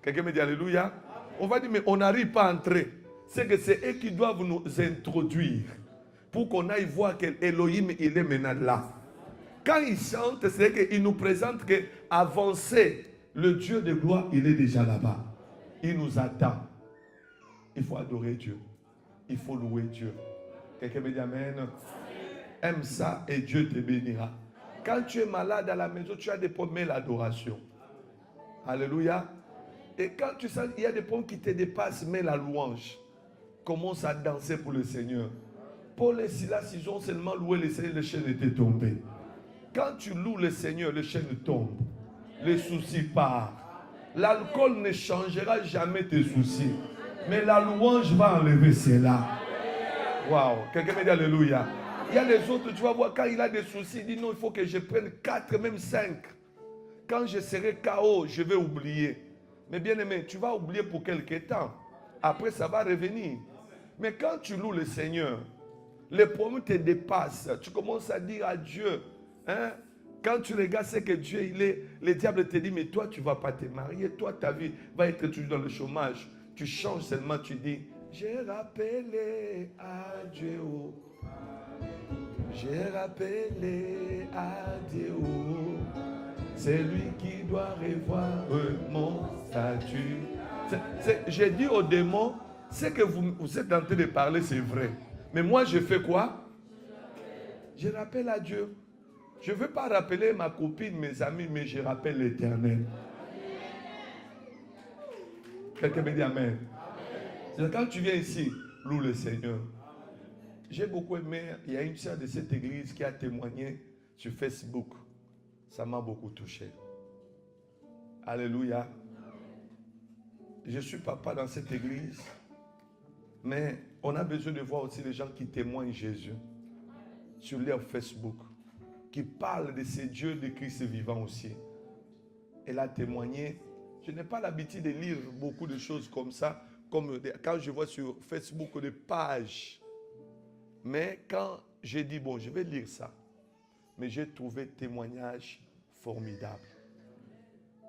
Quelqu'un me dit alléluia. On va dire, mais on n'arrive pas à entrer. C'est que c'est eux qui doivent nous introduire pour qu'on aille voir qu'Elohim, il est maintenant là. Quand ils chantent, c'est qu'ils nous présentent qu'avancé, le Dieu de gloire, il est déjà là-bas. Il nous attend. Il faut adorer Dieu. Il faut louer Dieu. Quelqu'un me dit amen. Aime ça et Dieu te bénira. Quand tu es malade à la maison, tu as des problèmes l'adoration. Alléluia. Et quand tu sens qu'il y a des problèmes qui te dépassent, mets la louange. Commence à danser pour le Seigneur. Paul et Silas, ils ont seulement loué le Seigneur, les chaînes étaient tombées. Quand tu loues le Seigneur, les chaînes tombent. Les soucis partent. L'alcool ne changera jamais tes soucis. Mais la louange va enlever cela. Waouh. Quelqu'un me dit alléluia. Il y a les autres, tu vas voir, quand il a des soucis, il dit non, il faut que je prenne 4, même 5. Quand je serai KO, je vais oublier. Mais bien aimé, tu vas oublier pour quelque temps. Après, ça va revenir. Mais quand tu loues le Seigneur, les problèmes te dépassent. Tu commences à dire à Dieu, hein, quand tu regardes ce que Dieu il est, le diable te dit, mais toi, tu ne vas pas te marier. Toi, ta vie va être toujours dans le chômage. Tu changes seulement, tu dis, j'ai rappelé à Dieu. J'ai rappelé à Dieu, c'est lui qui doit revoir mon statut. J'ai dit aux démons, ce que vous êtes en train de parler, c'est vrai. Mais moi, je fais quoi? Je rappelle à Dieu. Je ne veux pas rappeler ma copine, mes amis, mais je rappelle l'Éternel. Quelqu'un me dit amen. C'est quand tu viens ici, loue le Seigneur. J'ai beaucoup aimé, il y a une sœur de cette église qui a témoigné sur Facebook. Ça m'a beaucoup touché. Alléluia. Je suis papa dans cette église, mais on a besoin de voir aussi les gens qui témoignent Jésus sur leur Facebook, qui parlent de ces dieux de Christ vivant aussi. Elle a témoigné. Je n'ai pas l'habitude de lire beaucoup de choses comme ça, comme quand je vois sur Facebook des pages. Mais quand j'ai dit, bon, je vais lire ça, mais j'ai trouvé témoignage formidable.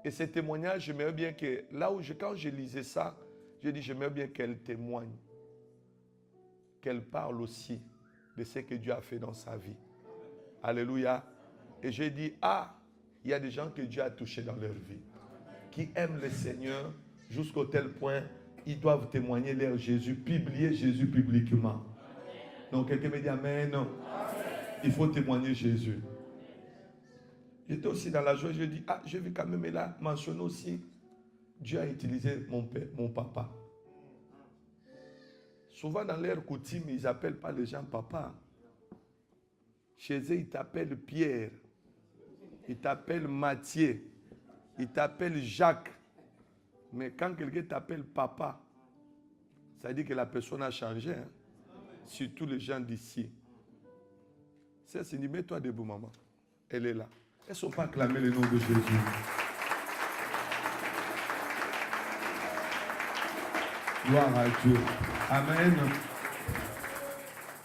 Et ces témoignages, j'aimerais bien que, quand je lisais ça, j'ai dit, j'aimerais bien qu'elle témoigne, qu'elle parle aussi de ce que Dieu a fait dans sa vie. Alléluia. Et j'ai dit, il y a des gens que Dieu a touchés dans leur vie, qui aiment le Seigneur jusqu'au tel point, ils doivent témoigner leur Jésus, publier Jésus publiquement. Donc quelqu'un me dit amen. Amen. Il faut témoigner Jésus. J'étais aussi dans la joie, je dis, j'ai vu quand même là mentionner aussi, Dieu a utilisé mon père, mon papa. Souvent dans leur coutume, ils n'appellent pas les gens papa. Chez eux, ils t'appellent Pierre. Ils t'appellent Matthieu. Ils t'appellent Jacques. Mais quand quelqu'un t'appelle papa, ça dit que la personne a changé. Hein? Surtout les gens d'ici. C'est dit, mets-toi debout, maman. Elle est là. Elles ne sont pas acclamées le nom de Jésus. Gloire à Dieu. Amen.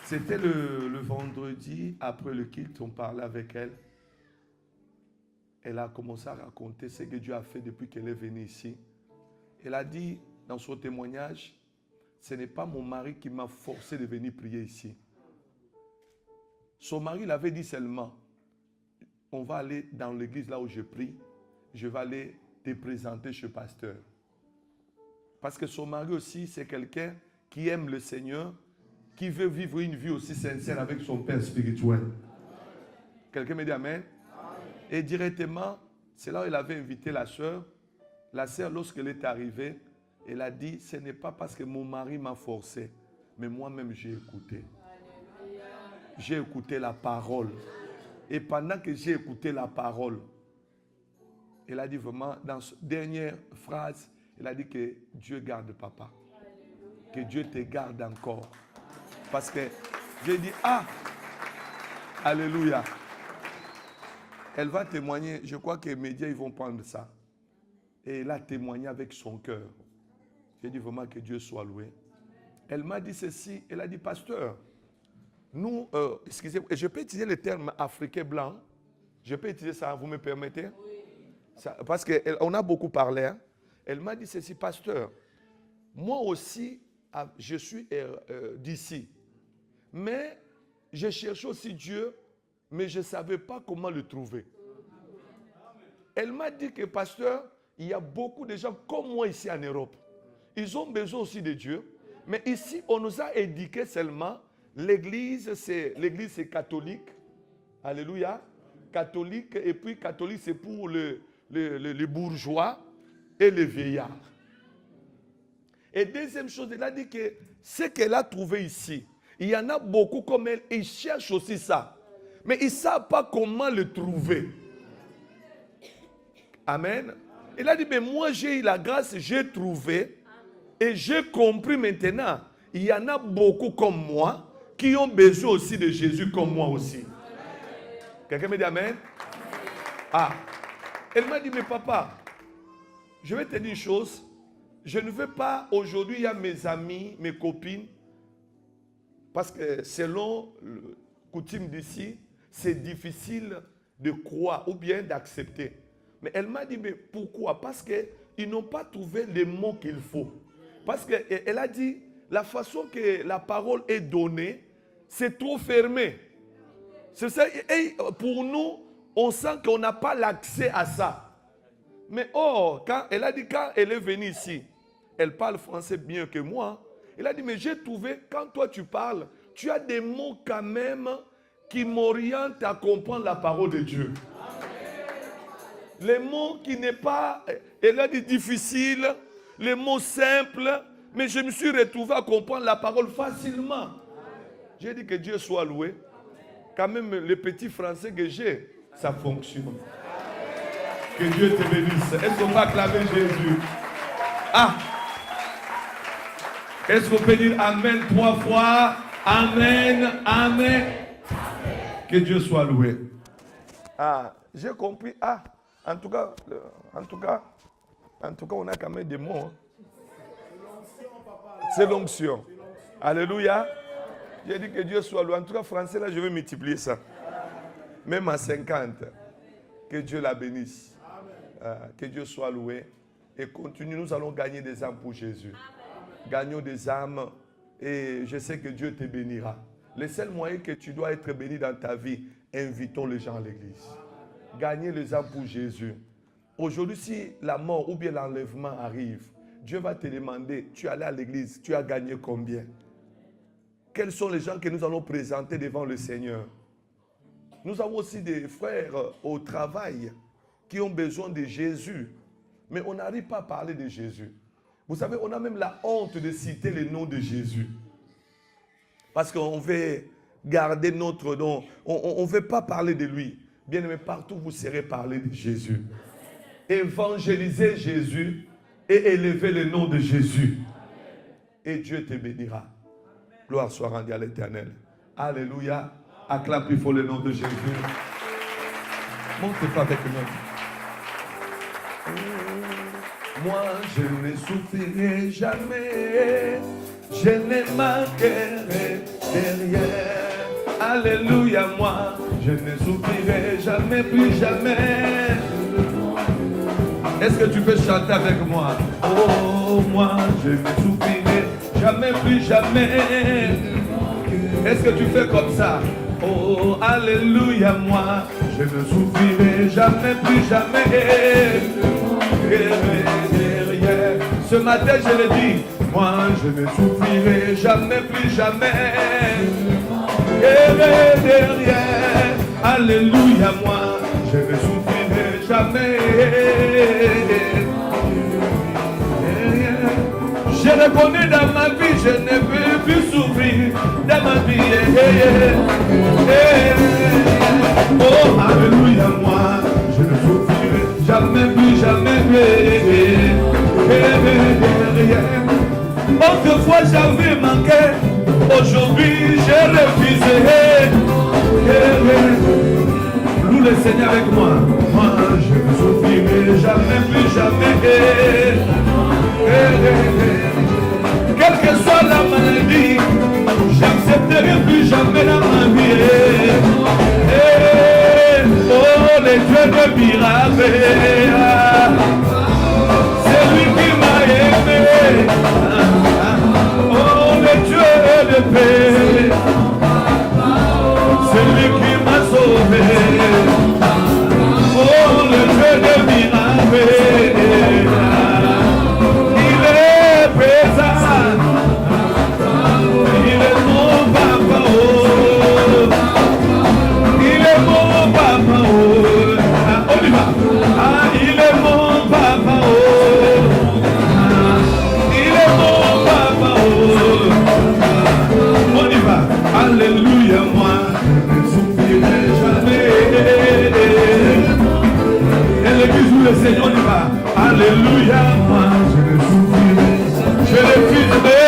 C'était le vendredi, après le culte, on parlait avec elle. Elle a commencé à raconter ce que Dieu a fait depuis qu'elle est venue ici. Elle a dit dans son témoignage, ce n'est pas mon mari qui m'a forcé de venir prier ici. Son mari l'avait dit seulement, on va aller dans l'église là où je prie, je vais aller te présenter chez le pasteur. Parce que son mari aussi, c'est quelqu'un qui aime le Seigneur, qui veut vivre une vie aussi sincère avec son père spirituel. Quelqu'un me dit amen? Et directement, c'est là où il avait invité la sœur. La sœur, lorsqu'elle est arrivée, elle a dit, ce n'est pas parce que mon mari m'a forcé, mais moi-même j'ai écouté. J'ai écouté la parole. Et pendant que j'ai écouté la parole, elle a dit vraiment, dans cette dernière phrase, elle a dit que Dieu garde papa. Que Dieu te garde encore. Parce que j'ai dit, ah, alléluia. Elle va témoigner, je crois que les médias ils vont prendre ça. Et elle a témoigné avec son cœur. J'ai dit vraiment que Dieu soit loué. Elle m'a dit ceci, elle a dit, pasteur, nous, excusez-moi, je peux utiliser le terme africain blanc. Je peux utiliser ça, vous me permettez? Oui. Ça, parce qu'on a beaucoup parlé. Hein? Elle m'a dit ceci, pasteur, moi aussi, je suis d'ici. Mais je cherche aussi Dieu, mais je ne savais pas comment le trouver. Elle m'a dit que, pasteur, il y a beaucoup de gens comme moi ici en Europe. Ils ont besoin aussi de Dieu. Mais ici, on nous a éduqué seulement, l'église c'est catholique. Alléluia. Catholique, et puis catholique c'est pour les bourgeois et les vieillards. Et deuxième chose, elle a dit que ce qu'elle a trouvé ici, il y en a beaucoup comme elle, ils cherchent aussi ça. Mais ils ne savent pas comment le trouver. Amen. Elle a dit, mais moi j'ai eu la grâce, j'ai trouvé. Et j'ai compris maintenant, il y en a beaucoup comme moi qui ont besoin aussi de Jésus comme moi aussi. Quelqu'un me dit amen? Ah. Elle m'a dit, mais papa, je vais te dire une chose. Je ne veux pas, aujourd'hui, il y a mes amis, mes copines, parce que selon le coutume d'ici, c'est difficile de croire ou bien d'accepter. Mais elle m'a dit, mais pourquoi? Parce qu'ils n'ont pas trouvé les mots qu'il faut. Parce qu'elle a dit, la façon que la parole est donnée, c'est trop fermé. C'est ça, et pour nous, on sent qu'on n'a pas l'accès à ça. Mais quand elle a dit, quand elle est venue ici, elle parle français mieux que moi. Elle a dit, mais j'ai trouvé, quand toi tu parles, tu as des mots quand même qui m'orientent à comprendre la parole de Dieu. Les mots qui n'est pas, elle a dit difficile, les mots simples, mais je me suis retrouvé à comprendre la parole facilement. J'ai dit que Dieu soit loué. Quand même, le petit français que j'ai, ça fonctionne. Que Dieu te bénisse. Est-ce qu'on peut acclamer Jésus? Ah! Est-ce qu'on peut dire Amen 3 fois? Amen, Amen. Que Dieu soit loué. Ah, j'ai compris. Ah, en tout cas, on a quand même des mots. Hein. C'est l'onction. Alléluia. J'ai dit que Dieu soit loué. En tout cas, français, là, je vais multiplier ça. Même à 50. Que Dieu la bénisse. Que Dieu soit loué. Et continue, nous allons gagner des âmes pour Jésus. Gagnons des âmes. Et je sais que Dieu te bénira. Le seul moyen que tu dois être béni dans ta vie, invitons les gens à l'église. Gagnez les âmes pour Jésus. Aujourd'hui, si la mort ou bien l'enlèvement arrive, Dieu va te demander, tu es allé à l'église, tu as gagné combien? Quels sont les gens que nous allons présenter devant le Seigneur? Nous avons aussi des frères au travail qui ont besoin de Jésus. Mais on n'arrive pas à parler de Jésus. Vous savez, on a même la honte de citer le nom de Jésus. Parce qu'on veut garder notre nom. On ne veut pas parler de lui. Bien aimé, partout vous serez parler de Jésus. Évangélisez Jésus et élevez le nom de Jésus. Et Dieu te bénira. Gloire soit rendue à l'Éternel. Alléluia. Acclame plus fort le nom de Jésus. Monte pas avec nous. Moi, je ne souffrirai jamais. Je ne manquerai de rien. Alléluia, moi, je ne souffrirai jamais, plus jamais. Est-ce que tu peux chanter avec moi? Oh, moi, je ne souffrirai jamais, plus jamais. Est-ce que tu fais comme ça? Oh, alléluia, moi, je ne souffrirai jamais, plus jamais. Ce matin, je le dis, moi, je ne souffrirai jamais, plus jamais. Derrière, alléluia, moi, je ne souffrirai jamais. Je reconnais dans ma vie, je ne veux plus souffrir dans ma vie. Oh, alléluia, moi, je ne souffrirai jamais plus, jamais. Autrefois j'avais manqué, aujourd'hui j'ai refusé. Loue le Seigneur avec moi. Moi, je ne souffrirai jamais plus, jamais. Quelle que soit la maladie, j'accepterai plus jamais dans ma vie. Oh, les dieux de miracles, c'est lui qui m'a aimé. Oh, les dieux de paix, c'est lui qui m'a sauvé. Oh, le dieu de miracles, il est présent. Il est mon papa, oh. Il est mon papa, oh. Ah, on y va. Ah, il est mon papa, oh. Ah, il est mon papa, oh. On y va. Alléluia, moi, je ne souffrirai jamais. Et l'église où le Seigneur, on y va. Alléluia, moi, je ne souffrirai jamais. Je refuserai.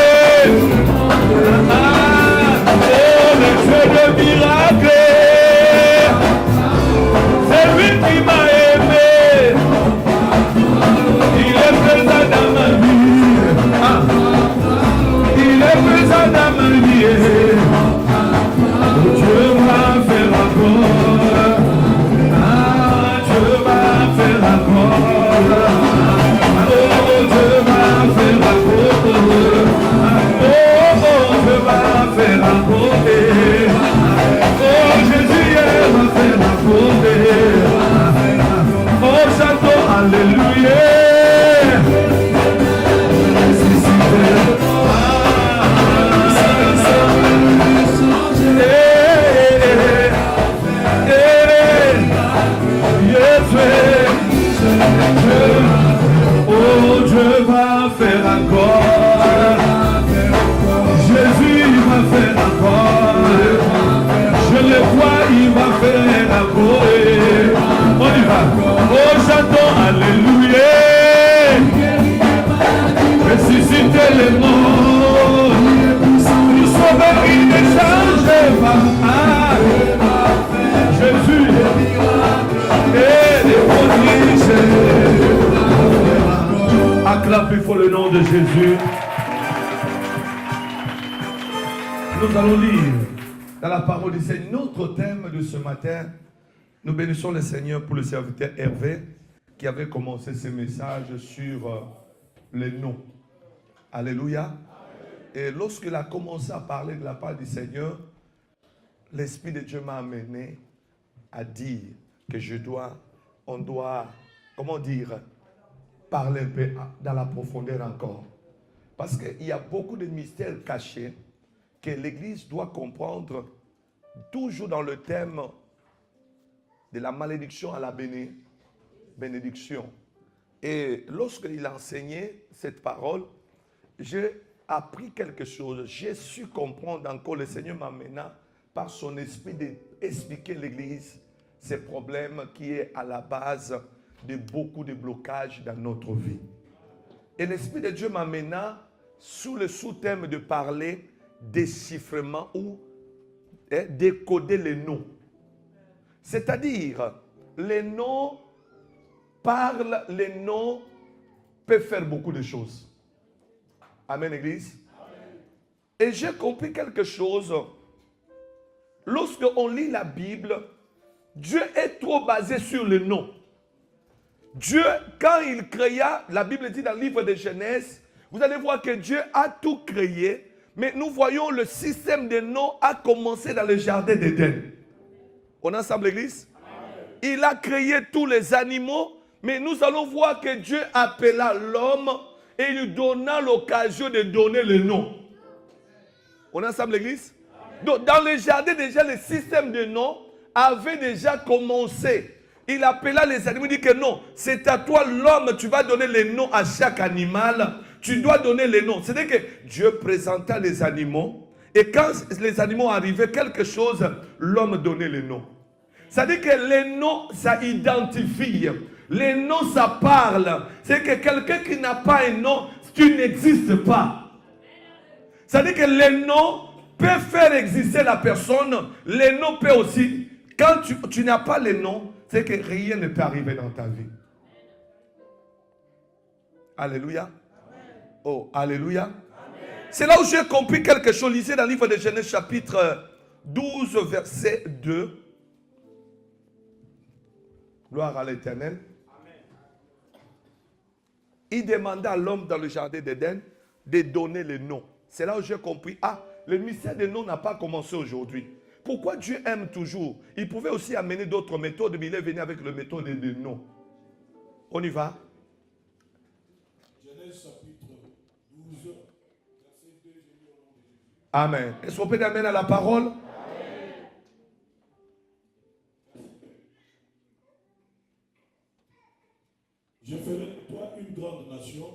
Oh, le Dieu de miracle, c'est lui qui m'a aimé. Il est présent dans ma vie. Ah. Il est présent dans ma vie. Dieu va faire encore. Ah, Dieu va faire encore. Oh, Dieu va faire encore. Je va faire raconter. Oh, Jésus va faire raconter. Oh, chantons alléluia. Oh, Dieu va faire encore. Jésus va faire encore. Je le vois, il va faire encore. On y va. Oh, chantons alléluia. Ressuscitez les morts. Nous sauvons, il ne change pas. Jésus et les prodiges. Acclamez pour le nom de Jésus. Nous allons lire dans la parole du Seigneur notre thème de ce matin. Nous bénissons le Seigneur pour le serviteur Hervé qui avait commencé ce message sur les noms. Alléluia. Et lorsqu'il a commencé à parler de la part du Seigneur, l'Esprit de Dieu m'a amené à dire que on doit, comment dire, parler un peu dans la profondeur encore. Parce qu'il y a beaucoup de mystères cachés que l'Église doit comprendre, toujours dans le thème de la malédiction à la bénédiction. Et lorsqu'il a enseigné cette parole, j'ai appris quelque chose. J'ai su comprendre encore, le Seigneur m'amena par son esprit d'expliquer l'Église ces problèmes qui est à la base de beaucoup de blocages dans notre vie. Et l'Esprit de Dieu m'amena sous le sous-thème de parler déchiffrement ou décoder les noms. C'est-à-dire, les noms parlent, les noms peuvent faire beaucoup de choses. Amen, Église. Amen. Et j'ai compris quelque chose. Lorsque on lit la Bible, Dieu est trop basé sur le nom. Dieu, quand il créa, la Bible dit dans le livre de Genèse, vous allez voir que Dieu a tout créé, mais nous voyons le système des noms a commencé dans le jardin d'Éden. On est ensemble, l'Église? Il a créé tous les animaux, mais nous allons voir que Dieu appela l'homme et lui donna l'occasion de donner le nom. On est ensemble, l'Église? Donc, dans le jardin, déjà, le système de noms avait déjà commencé. Il appela les animaux, il dit que non, c'est à toi l'homme, tu vas donner les noms à chaque animal. Tu dois donner les noms. C'est-à-dire que Dieu présenta les animaux. Et quand les animaux arrivaient, quelque chose, l'homme donnait les noms. C'est-à-dire que les noms, ça identifie. Les noms, ça parle. C'est que quelqu'un qui n'a pas un nom, tu n'existes pas. C'est-à-dire que les noms peuvent faire exister la personne. Les noms peuvent aussi. Quand tu n'as pas les noms, c'est que rien ne peut arriver dans ta vie. Alléluia. Oh, alléluia. C'est là où j'ai compris quelque chose. Lisez dans le livre de Genèse chapitre 12, verset 2. Gloire à l'Éternel. Il demanda à l'homme dans le jardin d'Éden de donner les noms. C'est là où j'ai compris. Ah, le mystère des noms n'a pas commencé aujourd'hui. Pourquoi Dieu aime toujours? Il pouvait aussi amener d'autres méthodes, mais il est venu avec la méthode des noms. On y va? Genèse chapitre 12, verset 2, j'ai lu au nom de Jésus. Amen. Est-ce qu'on peut dire amen à la parole? Amen. Je ferai de toi une grande nation,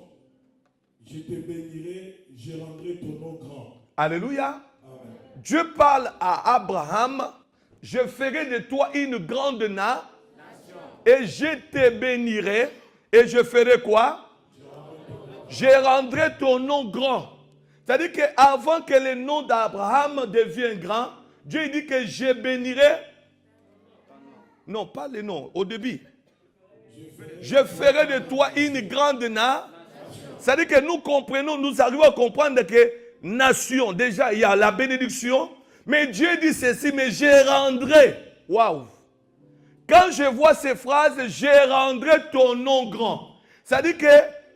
je te bénirai, je rendrai ton nom grand. Alléluia. Amen. Dieu parle à Abraham, je ferai de toi une grande nation et je te bénirai et je ferai quoi? Je rendrai ton nom grand. C'est-à-dire qu'avant que le nom d'Abraham devienne grand, Dieu dit que je bénirai. Non, pas le nom, au début. Je ferai de toi une grande nation. C'est-à-dire que nous comprenons, nous arrivons à comprendre que nation, déjà il y a la bénédiction, mais Dieu dit ceci, mais je rendrai. Waouh! Quand je vois ces phrases, je rendrai ton nom grand. C'est-à-dire que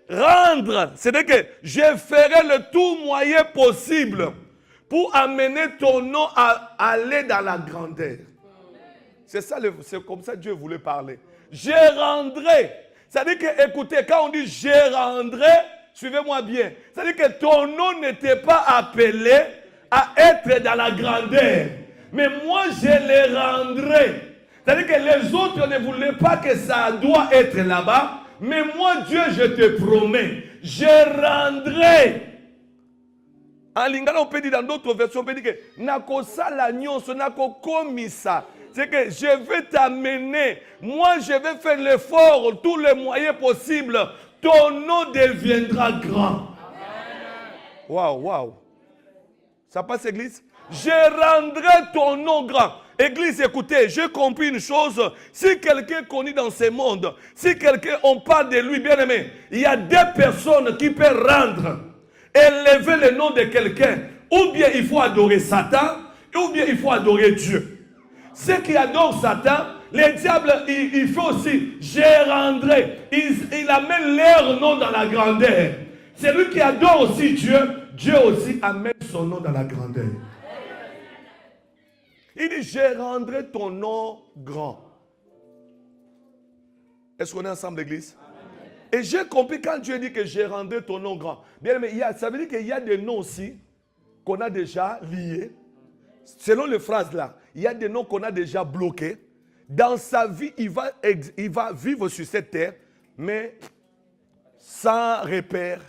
rendre, c'est-à-dire que je ferai le tout moyen possible pour amener ton nom à aller dans la grandeur. C'est ça, c'est comme ça que Dieu voulait parler. Je rendrai. C'est-à-dire que, écoutez, quand on dit je rendrai, suivez-moi bien. C'est-à-dire que ton nom n'était pas appelé à être dans la grandeur. Mais moi, je le rendrai. C'est-à-dire que les autres ne voulaient pas que ça doit être là-bas. Mais moi, Dieu, je te promets, je rendrai. En lingala, on peut dire dans d'autres versions, on peut dire que nakosala nyonso nakokomisa. C'est que je vais t'amener. Moi, je vais faire l'effort, tous les moyens possibles. Ton nom deviendra grand. Waouh, waouh. Ça passe, Église? Je rendrai ton nom grand. Église, écoutez, j'ai compris une chose. Si quelqu'un connaît dans ce monde, si quelqu'un, on parle de lui, bien aimé, il y a deux personnes qui peuvent rendre, élever le nom de quelqu'un. Ou bien il faut adorer Satan, ou bien il faut adorer Dieu. Ceux qui adorent Satan, les diables, il fait aussi, je rendrai. Il amène leur nom dans la grandeur. Celui qui adore aussi Dieu, Dieu aussi amène son nom dans la grandeur. Il dit, je rendrai ton nom grand. Est-ce qu'on est ensemble, l'église? Et j'ai compris quand Dieu dit que je rendrai ton nom grand. Bien, mais ça veut dire qu'il y a des noms aussi qu'on a déjà liés. Selon les phrases là, il y a des noms qu'on a déjà bloqués. Dans sa vie, il va vivre sur cette terre, mais sans repère.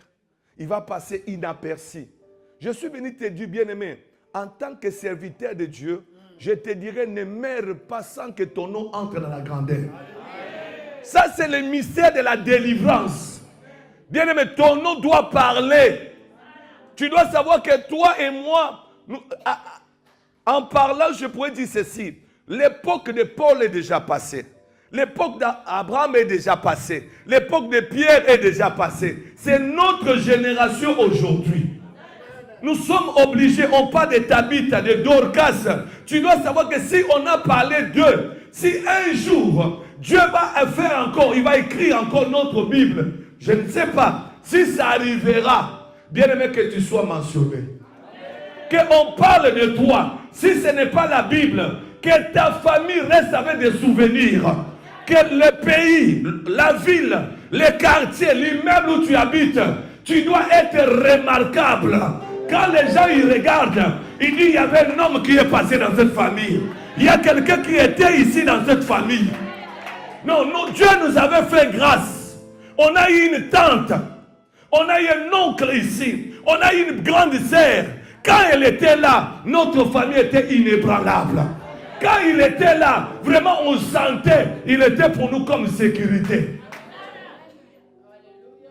Il va passer inaperçu. Je suis venu te dire, bien-aimé, en tant que serviteur de Dieu, Je te dirai, ne meurs pas sans que ton nom entre dans la grandeur. Ça, c'est le mystère de la délivrance. Bien-aimé, ton nom doit parler. Tu dois savoir que toi et moi, en parlant, je pourrais dire ceci. L'époque de Paul est déjà passée. L'époque d'Abraham est déjà passée. L'époque de Pierre est déjà passée. C'est notre génération aujourd'hui. Nous sommes obligés, on parle de Tabitha, de Dorcas. Tu dois savoir que si on a parlé d'eux, si un jour Dieu va faire encore, il va écrire encore notre Bible, je ne sais pas si ça arrivera, bien aimé que tu sois mentionné. Qu'on parle de toi, si ce n'est pas la Bible, que ta famille reste avec des souvenirs, que le pays, la ville, les quartiers, l'immeuble où tu habites, tu dois être remarquable. Quand les gens y regardent, ils disent il y avait un homme qui est passé dans cette famille. Il y a quelqu'un qui était ici dans cette famille. Non, Dieu nous avait fait grâce. On a eu une tante. On a eu un oncle ici. On a eu une grande sœur. Quand elle était là, notre famille était inébranlable. Quand il était là, vraiment on sentait, il était pour nous comme sécurité.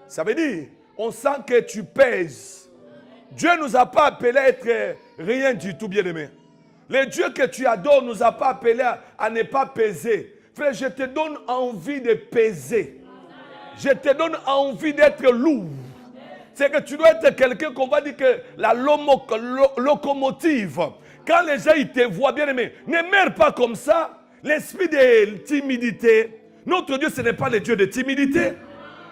Ça veut dire, on sent que tu pèses. Dieu ne nous a pas appelés à être rien du tout, bien-aimé. Le Dieu que tu adores ne nous a pas appelés à ne pas peser. Frère, je te donne envie de peser. Je te donne envie d'être lourd. C'est que tu dois être quelqu'un qu'on va dire que la locomotive. Quand les gens ils te voient, bien-aimé, ne meurs pas comme ça. L'esprit de timidité. Notre Dieu, ce n'est pas le Dieu de timidité.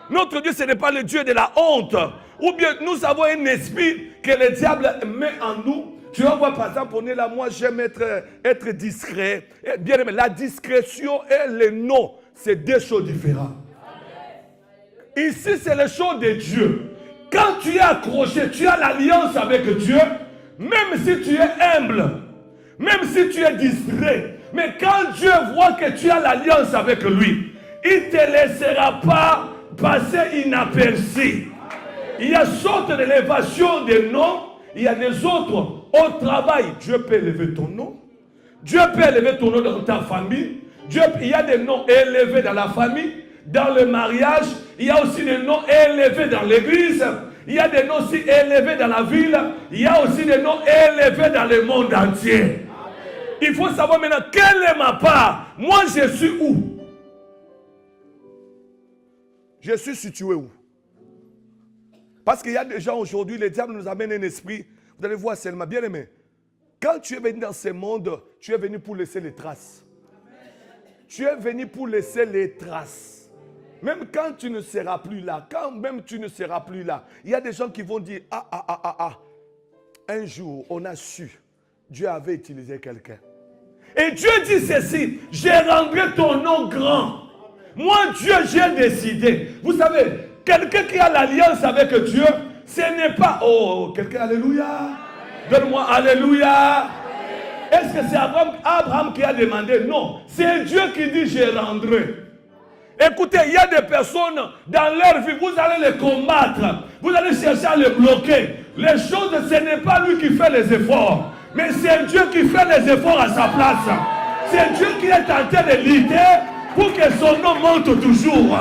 Notre Dieu, ce n'est pas le Dieu de la honte. Ou bien nous avons un esprit que le diable met en nous. Tu vas voir, par exemple, on est là, moi j'aime être discret. Et bien aimé, la discrétion et le non, c'est deux choses différentes. Ici, c'est les choses de Dieu. Quand tu es accroché, tu as l'alliance avec Dieu, même si tu es humble, même si tu es distrait, mais quand Dieu voit que tu as l'alliance avec lui, il ne te laissera pas passer inaperçu. Il y a sorte d'élévation des noms, il y a des autres. Au travail, Dieu peut élever ton nom. Dieu peut élever ton nom dans ta famille. Il y a des noms élevés dans la famille, dans le mariage. Il y a aussi des noms élevés dans l'église. Il y a des noms aussi élevés dans la ville. Il y a aussi des noms élevés dans le monde entier. Il faut savoir maintenant quelle est ma part. Moi, je suis où? Je suis situé où? Parce qu'il y a des gens aujourd'hui, le diable nous amène un esprit. Vous allez voir seulement, bien aimé. Quand tu es venu dans ce monde, tu es venu pour laisser les traces. Tu es venu pour laisser les traces. Même quand tu ne seras plus là, quand même tu ne seras plus là, il y a des gens qui vont dire, un jour, on a su, Dieu avait utilisé quelqu'un. Et Dieu dit ceci, je rendrai ton nom grand. Moi, Dieu, j'ai décidé. Vous savez, quelqu'un qui a l'alliance avec Dieu, ce n'est pas... Oh, quelqu'un, alléluia. Donne-moi alléluia. Est-ce que c'est Abraham qui a demandé? Non, c'est Dieu qui dit je rendrai. Écoutez, il y a des personnes dans leur vie, vous allez les combattre, vous allez chercher à les bloquer. Les choses, ce n'est pas lui qui fait les efforts, mais c'est Dieu qui fait les efforts à sa place. C'est Dieu qui est en train de lutter pour que son nom monte toujours.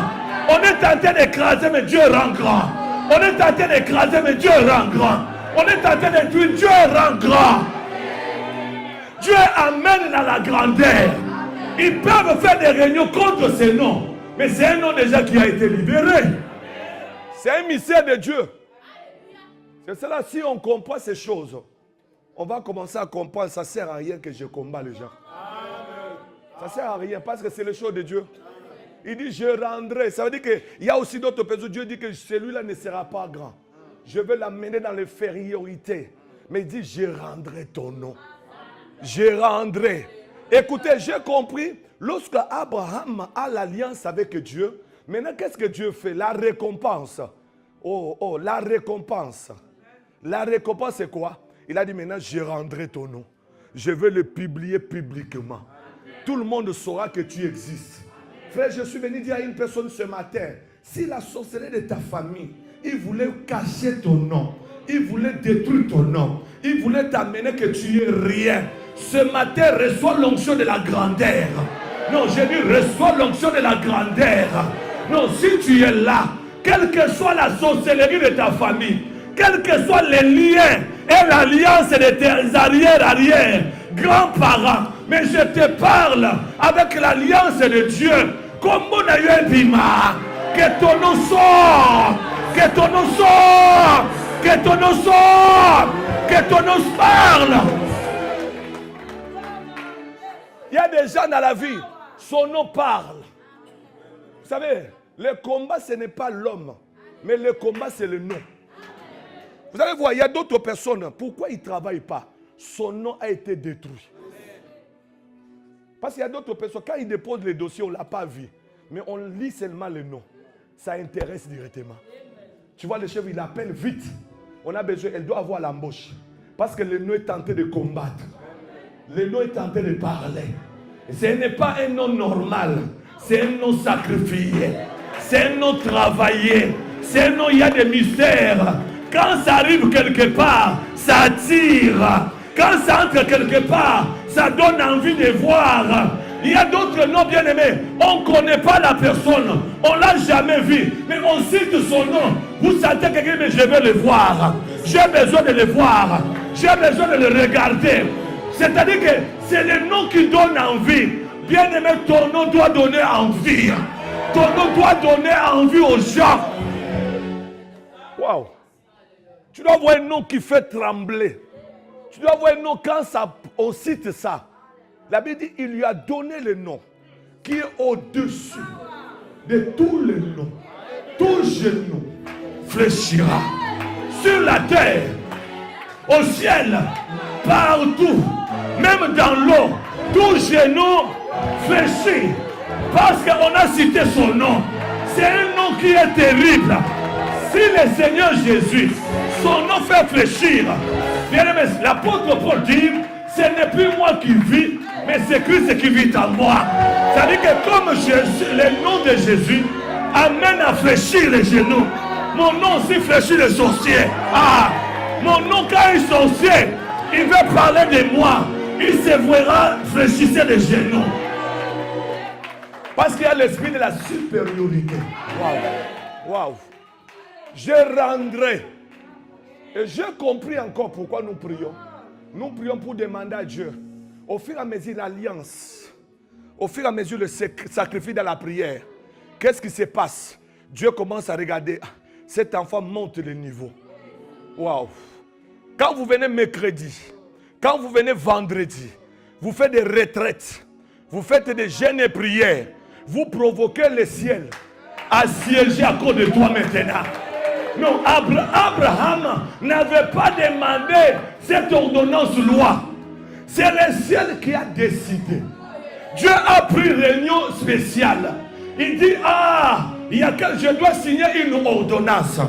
On est en train d'écraser, mais Dieu rend grand. On est en train d'écraser, mais Dieu rend grand. On est en train de tuer, Dieu rend grand. Dieu amène dans la grandeur. Ils peuvent faire des réunions contre ces noms. Mais c'est un nom déjà qui a été libéré. C'est un mystère de Dieu. C'est cela, si on comprend ces choses, on va commencer à comprendre, ça ne sert à rien que je combats les gens. Ça ne sert à rien parce que c'est les choses de Dieu. Il dit, je rendrai. Ça veut dire qu'il y a aussi d'autres personnes. Dieu dit que celui-là ne sera pas grand. Je vais l'amener dans l'infériorité. Mais il dit, je rendrai ton nom. Je rendrai. Écoutez, j'ai compris. Lorsque Abraham a l'alliance avec Dieu, maintenant, qu'est-ce que Dieu fait? La récompense. Oh, la récompense. La récompense, c'est quoi? Il a dit, maintenant, je rendrai ton nom. Je vais le publier publiquement. Tout le monde saura que tu existes. Frère, je suis venu dire à une personne ce matin, si la sorcellerie de ta famille, il voulait cacher ton nom, il voulait détruire ton nom, il voulait t'amener que tu es rien, Ce matin, reçois l'onction de la grandeur. Non, j'ai dit, reçois l'onction de la grandeur. Non, si tu es là, quelle que soit la sorcellerie de ta famille, quels que soient les liens et l'alliance de tes arrière-arrière, grands-parents, mais je te parle avec l'alliance de Dieu. Comme on a eu un bima, que ton nom sort, que ton nom sort, que ton nom sort, que ton nom parle. Il y a des gens dans la vie, son nom parle. Vous savez, le combat, ce n'est pas l'homme, mais le combat, c'est le nom. Vous allez voir, il y a d'autres personnes, pourquoi ils ne travaillent pas? Son nom a été détruit. Parce qu'il y a d'autres personnes, quand ils déposent les dossiers, on ne l'a pas vu. Mais on lit seulement le nom. Ça intéresse directement. Tu vois, le chef, il appelle vite. On a besoin, elle doit avoir l'embauche. Parce que le nom est tenté de combattre. Le nom est tenté de parler. Et ce n'est pas un nom normal. C'est un nom sacrifié. C'est un nom travaillé. C'est un nom, il y a des mystères. Quand ça arrive quelque part, ça attire. Quand ça entre quelque part, ça donne envie de voir. Il y a d'autres noms bien aimés. On ne connaît pas la personne. On ne l'a jamais vu. Mais on cite son nom. Vous sentez quelqu'un, mais je vais le voir. J'ai besoin de le voir. J'ai besoin de le regarder. C'est-à-dire que c'est le nom qui donne envie. Bien aimé, ton nom doit donner envie. Ton nom doit donner envie aux gens. Waouh. Tu dois avoir un nom qui fait trembler. Tu dois avoir un nom quand ça, on cite ça. La Bible dit, il lui a donné le nom qui est au-dessus de tous les noms. Tout genou fléchira sur la terre, au ciel, partout, même dans l'eau. Tout genou fléchit parce qu'on a cité son nom. C'est un nom qui est terrible. Si le Seigneur Jésus, son nom fait fléchir, bien aimé, l'apôtre Paul dit, ce n'est plus moi qui vis, mais c'est Christ qui vit en moi. C'est-à-dire que comme le nom de Jésus amène à fléchir les genoux, mon nom aussi fléchit les sorciers. Ah, mon nom quand il est sorcier, il veut parler de moi. Il se verra fléchir les genoux. Parce qu'il y a l'esprit de la supériorité. Waouh. Waouh. Je rendrai. Et j'ai compris encore pourquoi nous prions. Nous prions pour demander à Dieu, au fur et à mesure l'alliance, au fur et à mesure le sacrifice dans la prière, qu'est-ce qui se passe? Dieu commence à regarder, cet enfant monte le niveau. Waouh! Quand vous venez mercredi, quand vous venez vendredi, vous faites des retraites, vous faites des jeûnes et prières, vous provoquez le ciel à siéger à cause de toi maintenant. Non, Abraham n'avait pas demandé cette ordonnance loi. C'est le ciel qui a décidé. Dieu a pris réunion spéciale. Il dit, je dois signer une ordonnance.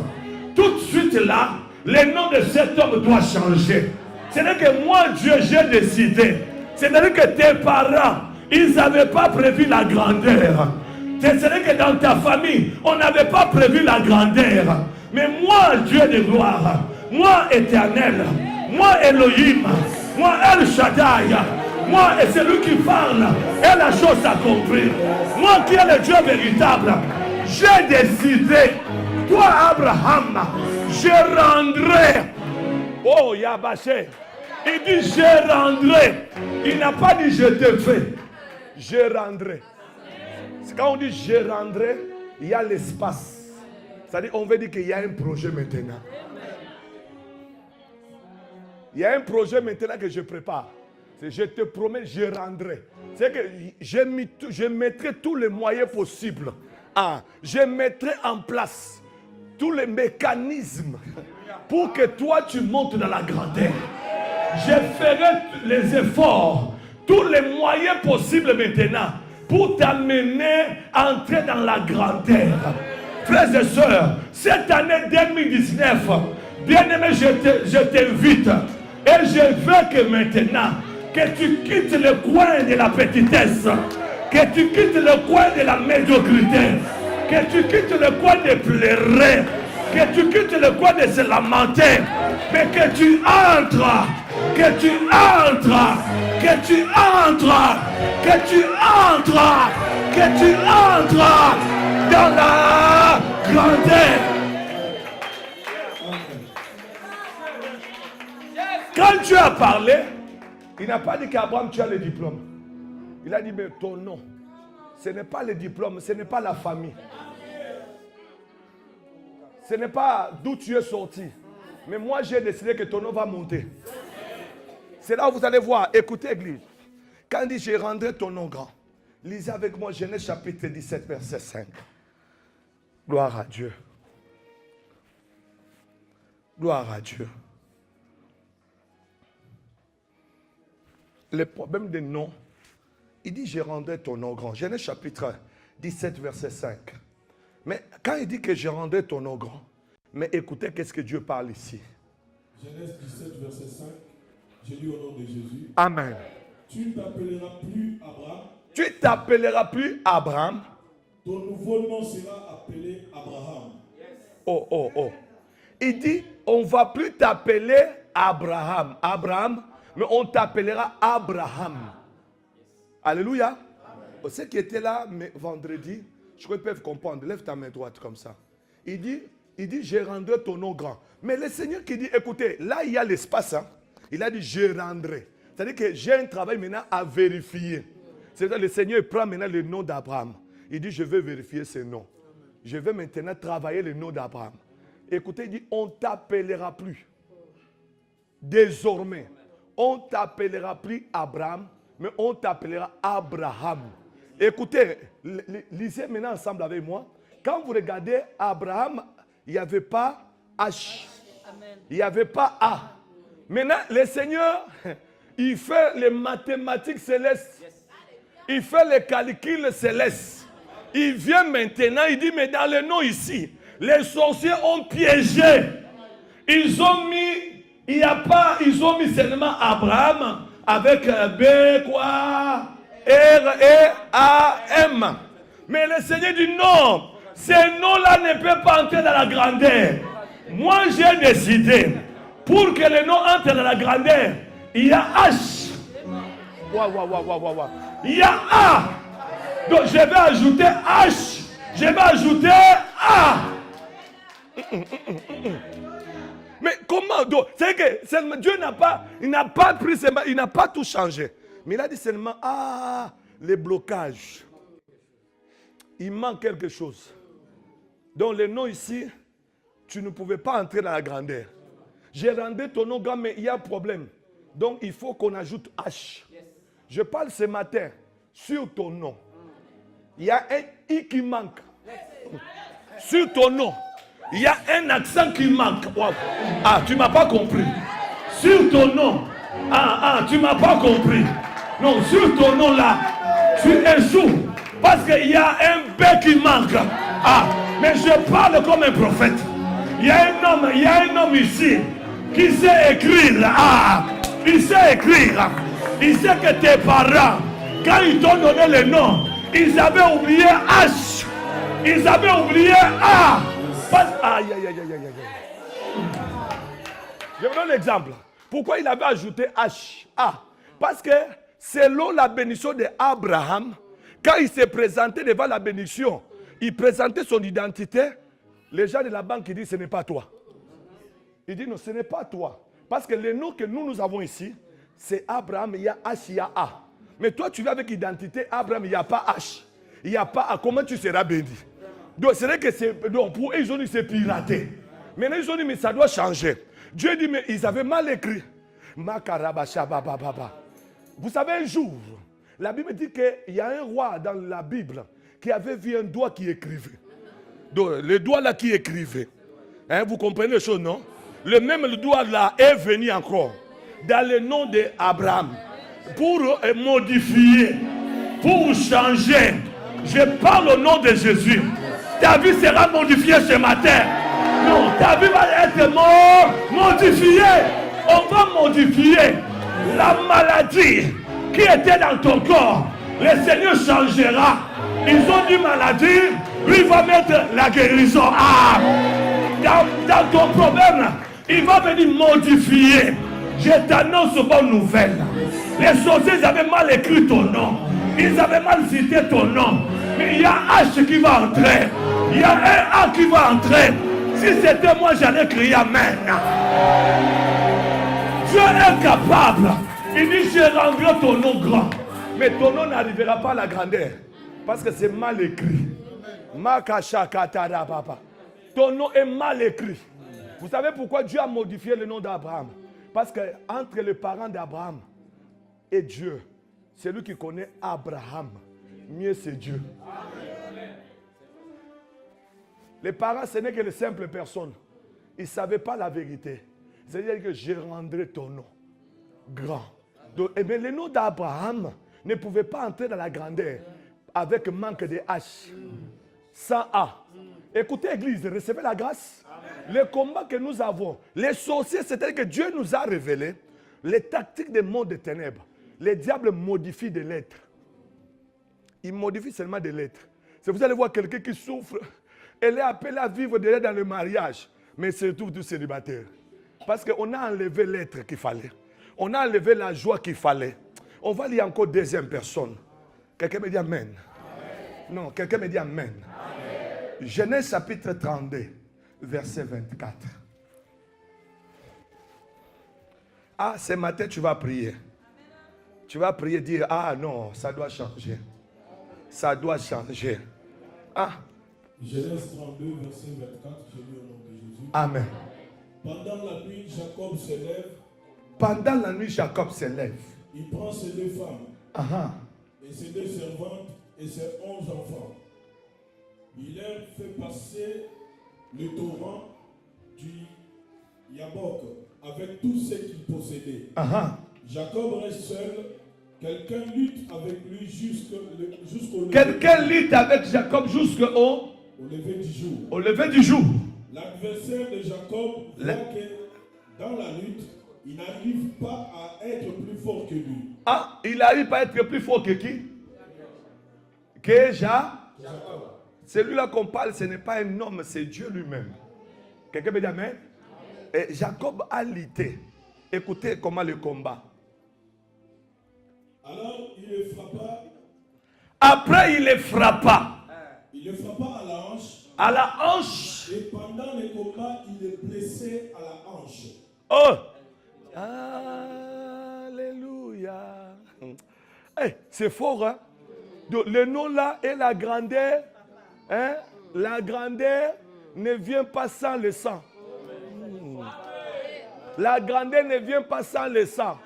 Tout de suite là, le nom de cet homme doit changer. C'est-à-dire que moi, Dieu, j'ai décidé. C'est-à-dire que tes parents, ils n'avaient pas prévu la grandeur. C'est-à-dire que dans ta famille, on n'avait pas prévu la grandeur. Mais moi, Dieu de gloire, moi, Éternel, moi, Elohim, moi, El Shaddai, moi, et celui qui parle, et la chose accomplie. Moi qui est le Dieu véritable, j'ai décidé, toi, Abraham, je rendrai. Oh, Yabaché, il dit, je rendrai. Il n'a pas dit, je te fais. Je rendrai. Quand on dit, je rendrai, il y a l'espace. C'est-à-dire, on veut dire qu'il y a un projet maintenant. Il y a un projet maintenant que je prépare. C'est je te promets, je rendrai. C'est que je mettrai tous les moyens possibles. Je mettrai en place tous les mécanismes pour que toi tu montes dans la grandeur. Je ferai les efforts, tous les moyens possibles maintenant pour t'amener à entrer dans la grandeur. Frères et sœurs, cette année 2019, bien-aimé, je t'invite et je veux que maintenant, que tu quittes le coin de la petitesse, que tu quittes le coin de la médiocrité, que tu quittes le coin de pleurer, que tu quittes le coin de se lamenter, mais que tu entres Que tu entres. Que tu entres. Que tu entres. Que tu entres dans la grandeur. Quand Dieu a parlé, il n'a pas dit qu'Abraham, tu as le diplôme. Il a dit, mais ton nom, ce n'est pas le diplôme, ce n'est pas la famille. Ce n'est pas d'où tu es sorti. Mais moi, j'ai décidé que ton nom va monter. C'est là où vous allez voir. Écoutez, Église. Quand il dit, je rendrai ton nom grand. Lisez avec moi Genèse chapitre 17, verset 5. Gloire à Dieu. Gloire à Dieu. Le problème des noms, il dit, je rendrai ton nom grand. Genèse chapitre 17, verset 5. Mais quand il dit que je rendrai ton nom grand, mais écoutez, qu'est-ce que Dieu parle ici? Genèse 17, verset 5. Je lis au nom de Jésus. Amen. Tu ne t'appelleras plus Abraham. Tu t'appelleras plus Abraham. Ton nouveau nom sera appelé Abraham. Oh, oh, oh. Il dit, on ne va plus t'appeler Abraham. Abraham, mais on t'appellera Abraham. Alléluia. Ceux qui étaient là mais vendredi, je crois qu'ils peuvent comprendre. Lève ta main droite comme ça. Il dit, je rendrai ton nom grand. Mais le Seigneur qui dit, écoutez, là il y a l'espace. Hein. Il a dit, je rendrai. C'est-à-dire que j'ai un travail maintenant à vérifier. C'est-à-dire que le Seigneur prend maintenant le nom d'Abraham. Il dit, je vais vérifier ce nom. Je vais maintenant travailler le nom d'Abraham. Écoutez, il dit, on ne t'appellera plus. Désormais, on ne t'appellera plus Abraham, mais on t'appellera Abraham. Écoutez, lisez maintenant ensemble avec moi. Quand vous regardez Abraham, il n'y avait pas H. Il n'y avait pas A. Maintenant, le Seigneur, il fait les mathématiques célestes. Il fait les calculs célestes. Il vient maintenant, il dit, mais dans le nom ici, les sorciers ont piégé. Ils ont mis, il n'y a pas, ils ont mis seulement Abraham avec B, quoi, R-E-A-M. Mais le Seigneur dit non, ces noms-là ne peuvent pas entrer dans la grandeur. Moi, j'ai décidé, pour que les noms entrent dans la grandeur, il y a H. Il y a A. Donc, je vais ajouter H. Je vais ajouter A. Mais comment donc? C'est que Dieu n'a pas, il n'a pas pris, il n'a pas tout changé. Mais il a dit seulement, les blocages. Il manque quelque chose. Donc le nom ici, tu ne pouvais pas entrer dans la grandeur. J'ai rendu ton nom grand, mais il y a un problème. Donc il faut qu'on ajoute H. Je parle ce matin sur ton nom. Il y a un I qui manque. Sur ton nom. Il y a un accent qui manque. Wow. Ah, tu ne m'as pas compris. Sur ton nom. Tu ne m'as pas compris. Non, sur ton nom là, tu échoues. Parce qu'il y a un B qui manque. Mais je parle comme un prophète. Il y a un homme ici qui sait écrire. Il sait écrire. Il sait que tes parents, quand ils t'ont donné le nom, ils avaient oublié H. Ils avaient oublié A. Aïe. Je vous donne l'exemple. Pourquoi il avait ajouté H? Parce que selon la bénédiction d'Abraham, quand il s'est présenté devant la bénédiction, il présentait son identité. Les gens de la banque disent ce n'est pas toi. Il dit non, ce n'est pas toi. Parce que le nom que nous avons ici, c'est Abraham, il y a H, il y a A. Mais toi, tu viens avec identité Abraham, il n'y a pas H. Il n'y a pas A. Comment tu seras béni? Donc, c'est vrai que donc pour eux, ils ont dit c'est piraté. Maintenant, ils ont dit mais ça doit changer. Dieu dit mais ils avaient mal écrit. Vous savez, un jour, la Bible dit qu'il y a un roi dans la Bible qui avait vu un doigt qui écrivait. Donc, le doigt là qui écrivait. Vous comprenez les choses, non? Le doigt là est venu encore dans le nom d'Abraham pour modifier, pour changer. Je parle au nom de Jésus. Ta vie sera modifiée ce matin. Non, ta vie va être modifiée. On va modifier la maladie qui était dans ton corps. Le Seigneur changera. Ils ont dit maladie, lui il va mettre la guérison. Dans ton problème, il va venir modifier. Je t'annonce bonne nouvelle. Les sorciers, ils avaient mal écrit ton nom. Ils avaient mal cité ton nom. Mais il y a H qui va entrer. Il y a un A qui va entrer. Si c'était moi, j'allais crier Amen. Dieu est capable. Il dit, je rendrai ton nom grand. Mais ton nom n'arrivera pas à la grandeur. Parce que c'est mal écrit. Ton nom est mal écrit. Vous savez pourquoi Dieu a modifié le nom d'Abraham? Parce que entre les parents d'Abraham et Dieu, c'est lui qui connaît Abraham. Mieux c'est Dieu. Les parents, ce n'est que les simples personnes. Ils ne savaient pas la vérité. C'est-à-dire que je rendrai ton nom grand. Donc, eh bien, le nom d'Abraham ne pouvait pas entrer dans la grandeur avec manque de H. Sans A. Écoutez, Église, recevez la grâce. Le combat que nous avons, les sorciers, c'est-à-dire que Dieu nous a révélé les tactiques des mondes des ténèbres. Les diables modifient des lettres. Ils modifient seulement des lettres. Si vous allez voir quelqu'un qui souffre, elle est appelée à vivre déjà dans le mariage, mais c'est surtout du célibataire. Parce qu'on a enlevé l'être qu'il fallait. On a enlevé la joie qu'il fallait. On va lire encore deuxième personne. Quelqu'un me dit Amen. Non, quelqu'un me dit Amen. Genèse chapitre 32, verset 24. Ah, ce matin, tu vas prier. Tu vas prier, dire, ah non, ça doit changer. Ça doit changer. Ah. Genèse 32, verset 24, je lis au nom de Jésus. Amen. Pendant la nuit, Jacob se lève. Pendant la nuit, Jacob se lève. Il prend ses 2 femmes et ses 2 servantes et ses 11 enfants. Il leur fait passer le torrent du Yabok avec tout ce qu'il possédait. Jacob reste seul. Quelqu'un lutte avec lui jusqu'au lever. Quelqu'un lutte avec Jacob jusqu'au lever du jour. Au lever du jour. L'adversaire de Jacob voit que dans la lutte, il n'arrive pas à être plus fort que lui. Ah, il n'arrive pas à être plus fort que qui? Que Jacob. Celui-là qu'on parle, ce n'est pas un homme, c'est Dieu lui-même. Quelqu'un me dit Amen? Et Jacob a lutté. Écoutez comment le combat. Alors il le frappa. Après, il le frappa. Il le frappa à la hanche. À la hanche. Et pendant le combat, il est blessé à la hanche. Oh! Alléluia. Hey, c'est fort, hein? Donc, le nom là et la grandeur. Hein? La grandeur ne vient pas sans le sang. La grandeur ne vient pas sans le sang.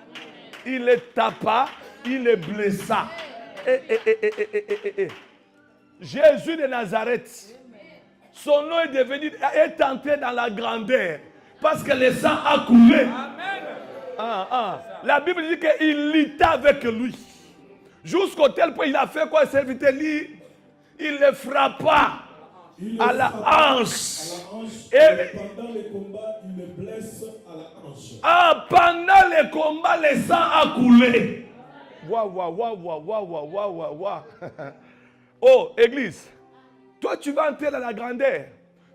Il le tapa, il le blessa. Jésus de Nazareth, son nom est entré dans la grandeur parce que le sang a coulé. La Bible dit qu'il lutta avec lui. Jusqu'au tel point, il a fait quoi, serviteur? Il le frappa à la hanche. Et pendant le combat, il le blesse à la hanche. Ah, pendant le combat, le sang a coulé. Oh, Église, toi tu vas entrer dans la grandeur.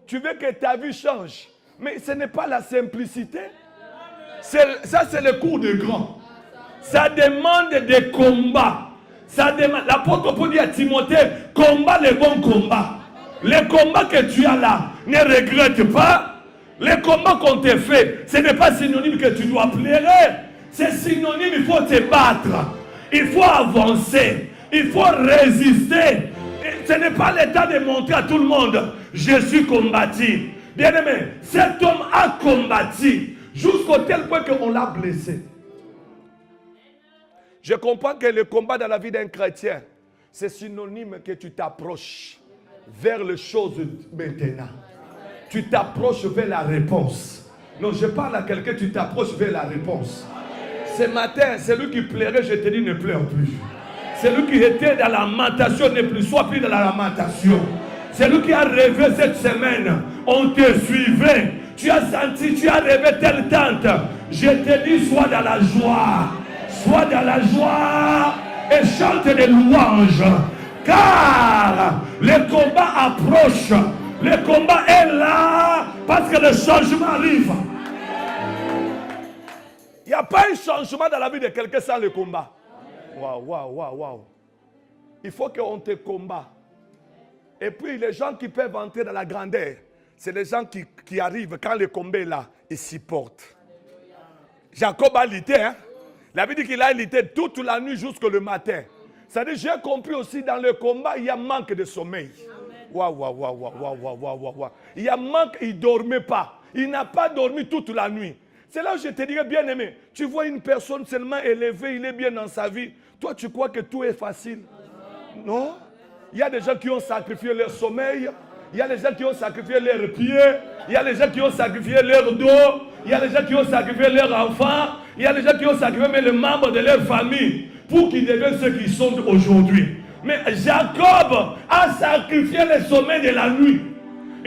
Tu veux que ta vie change. Mais ce n'est pas la simplicité. Ça, c'est le cours de grand. Ça demande des combats. L'apôtre Paul dit à Timothée, combat les bons combats. Les combats que tu as là, ne regrette pas. Les combats qu'on te fait, ce n'est pas synonyme que tu dois pleurer. C'est synonyme, il faut te battre. Il faut avancer. Il faut résister. Et ce n'est pas le temps de montrer à tout le monde, je suis combattu. Bien aimé, cet homme a combattu jusqu'au tel point qu'on l'a blessé. Je comprends que le combat dans la vie d'un chrétien, c'est synonyme que tu t'approches vers les choses maintenant. Tu t'approches vers la réponse. Non, je parle à quelqu'un, tu t'approches vers la réponse. Ce matin, celui qui pleurait, je te dis, ne pleure plus. Celui qui était dans la lamentation, ne plus, soit plus dans la lamentation. Celui qui a rêvé cette semaine, on te suivait. Tu as senti, tu as rêvé telle tente. Je te dis, sois dans la joie. Sois dans la joie et chante des louanges. Car le combat approche. Le combat est là parce que le changement arrive. Il n'y a pas un changement dans la vie de quelqu'un sans le combat. Waouh, waouh, waouh, waouh. Il faut qu'on te combat. Et puis les gens qui peuvent entrer dans la grandeur, c'est les gens qui arrivent quand le combat est là, ils s'y portent. Jacob a lutté, hein. La Bible dit qu'il a lutté toute la nuit jusqu'au matin. C'est-à-dire, j'ai compris aussi dans le combat, il y a manque de sommeil. Waouh, waouh, waouh, waouh, waouh, waouh, waouh, waouh. Il y a manque, il ne dormait pas. Il n'a pas dormi toute la nuit. C'est là où je te dirais, bien aimé, tu vois une personne seulement élevée, il est bien dans sa vie. Toi, tu crois que tout est facile? Non. Il y a des gens qui ont sacrifié leur sommeil. Il y a des gens qui ont sacrifié leurs pieds. Il y a des gens qui ont sacrifié leur dos. Il y a des gens qui ont sacrifié leurs enfants. Il y a des gens qui ont sacrifié même les membres de leur famille pour qu'ils deviennent ceux qu'ils sont aujourd'hui. Mais Jacob a sacrifié le sommeil de la nuit.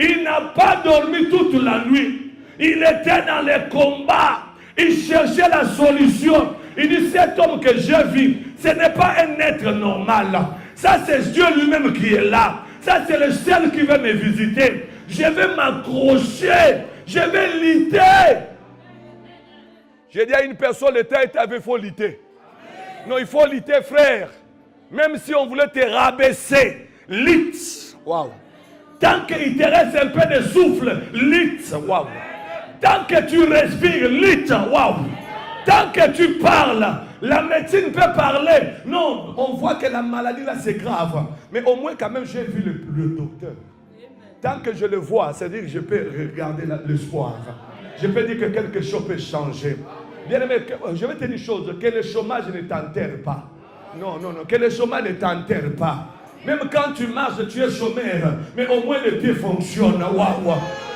Il n'a pas dormi toute la nuit. Il était dans les combats. Il cherchait la solution. Il dit, cet homme que j'ai vu, ce n'est pas un être normal. Ça, c'est Dieu lui-même qui est là. Ça, c'est le ciel qui veut me visiter. Je vais m'accrocher. Je vais lutter. J'ai dit à une personne, le temps est avec, il faut lutter. Non, il faut lutter, frère. Même si on voulait te rabaisser, lutte. Waouh. Tant qu'il te reste un peu de souffle, lutte. Waouh. Tant que tu respires, lutte. Waouh. Tant que tu parles, la médecine peut parler. Non, on voit que la maladie là c'est grave. Mais au moins quand même j'ai vu le docteur. Tant que je le vois, c'est-à-dire que je peux regarder l'espoir. Je peux dire que quelque chose peut changer. Bien aimé, je vais te dire une chose, que le chômage ne t'enterre pas. Non, non, non, que le chômage ne t'enterre pas. Même quand tu marches, tu es chômeur, mais au moins les pieds fonctionnent. Waouh.